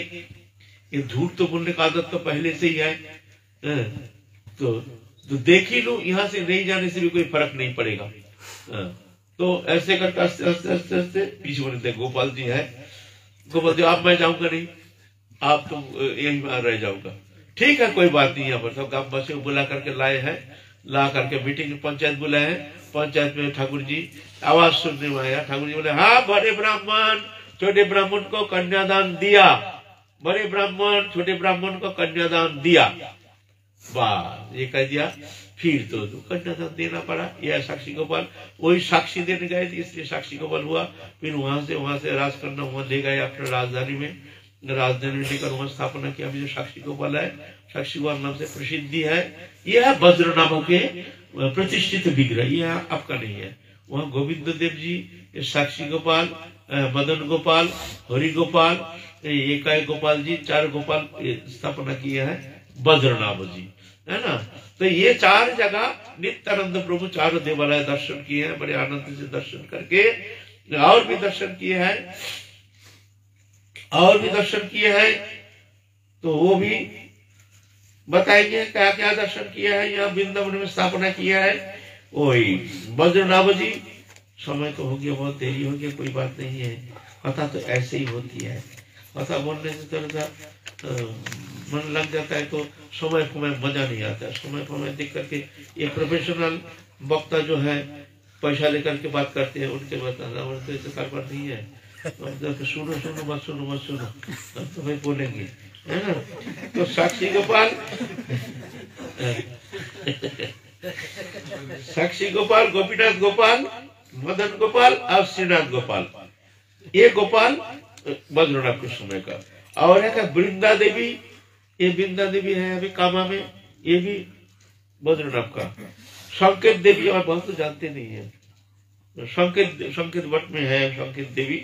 ये झूठ तो बोलने का आदत तो पहले से ही है। तो देख ही लो, यहाँ से नहीं जाने से भी कोई फर्क नहीं पड़ेगा। तो ऐसे करके आस्ते आस्ते आस्ते आस्ते पीछे मुड़ते, गोपाल जी है, गोपाल जी आप मैं जाऊंगा नहीं, आप तुम यही रह जाऊंगा। ठीक है कोई बात नहीं। यहाँ पर सब गांव बसे बुला करके लाए हैं, ला करके मीटिंग पंचायत बुलाए हैं। पंचायत में ठाकुर जी आवाज सुनने में आया। ठाकुर जी बोले हाँ बड़े ब्राह्मण छोटे ब्राह्मण को कन्यादान दिया, बड़े ब्राह्मण छोटे ब्राह्मण को कन्यादान दिया। वाह ये कह दिया, फिर तो कन्यादान देना पड़ा। यह साक्षी गोपाल वही साक्षी देने गए थे, इसलिए साक्षी गोपाल हुआ। फिर वहां से राज करना वहां ले गए अपने राजधानी में लेकर वहां स्थापना किया। अभी जो साक्षी गोपाल है, साक्षी गोपाल नाम से प्रसिद्धि है। यह है वज्र नामों के प्रतिष्ठित विग्रह, यह आपका नहीं है। वहाँ गोविंद देव जी, साक्षी गोपाल, मदन गोपाल, हरि गोपाल, एकाई गोपाल जी, 4 गोपाल स्थापना किए हैं वज्रनाभ जी, है ना। तो ये 4 जगह नित्यानंद प्रभु 4 देवालय दर्शन किए हैं, बड़े आनंद से दर्शन करके। और भी दर्शन किए हैं, और भी दर्शन किए हैं, तो वो भी बताएंगे क्या क्या दर्शन किया है। यहाँ वृंदावन में स्थापना किया है वही वज्रनाभ जी। समय तो हो गया, बहुत देरी हो गया, कोई बात नहीं है। कथा तो ऐसे ही होती है, कथा बोलने से थोड़ा सा मन लग जाता है तो समय को मजा नहीं आता है। समय को देख करके ये प्रोफेशनल वक्ता जो है पैसा लेकर के बात करते हैं, उनके बताना उनके कारबार नहीं है। सुनो सुनो मत सुनो मत सुनो, हम तो भाई बोलेंगे, है ना। तो साक्षी गोपाल साक्षी गोपाल, गोपीनाथ गोपाल, मदन गोपाल और श्रीनाथ गोपाल, ये गोपाल वज्रनाभ के समय का। और है वृंदा देवी, ये वृंदा देवी है अभी कामा में, ये भी वज्रनाभ का। संकेत देवी और बहुत तो जानते नहीं है, संकेत वट में है संकेत देवी।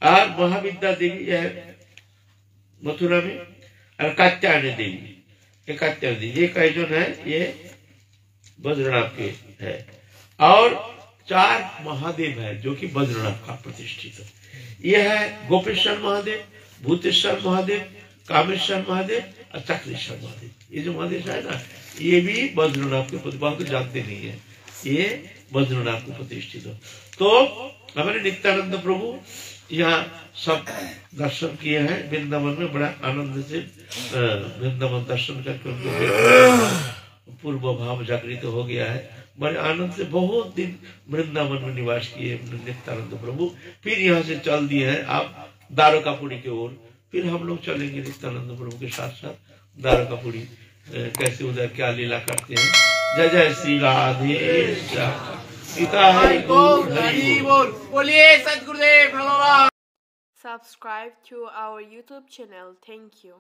और महाविद्या देवी है मथुरा में, और कात्यायनी देवी, ये कात्यायनी देवी, ये कई जो है ये वज्रनाभ के है। और 4 महादेव है जो कि वज्रनाभ का प्रतिष्ठित है। ये है गोपेश्वर महादेव, भूतेश्वर महादेव, कामेश्वर महादेव और चक्रेश्वर महादेव। ये जो महादेव है ना, ये भी वज्रनाभ के प्रतिभा को जानते नहीं है, ये वज्रनाभ को प्रतिष्ठित है। तो हमारे नित्यानंद प्रभु यहाँ सब दर्शन किए हैं वृंदावन में। बड़ा आनंद से वृंदावन दर्शन करके उनको पूर्व भाव जागृत हो गया है। बड़े आनंद से बहुत दिन वृंदावन में निवास किए नित्यानंद प्रभु। फिर यहाँ से चल दिए हैं आप द्वारकापुरी की ओर। फिर हम लोग चलेंगे नित्यानंद प्रभु के साथ साथ द्वारकापुरी, कैसे उधर क्या लीला करते हैं। जय जय श्री राधे श्याम। बोलिए सद्गुरुदेव भगवान। Subscribe to our YouTube channel. Thank you.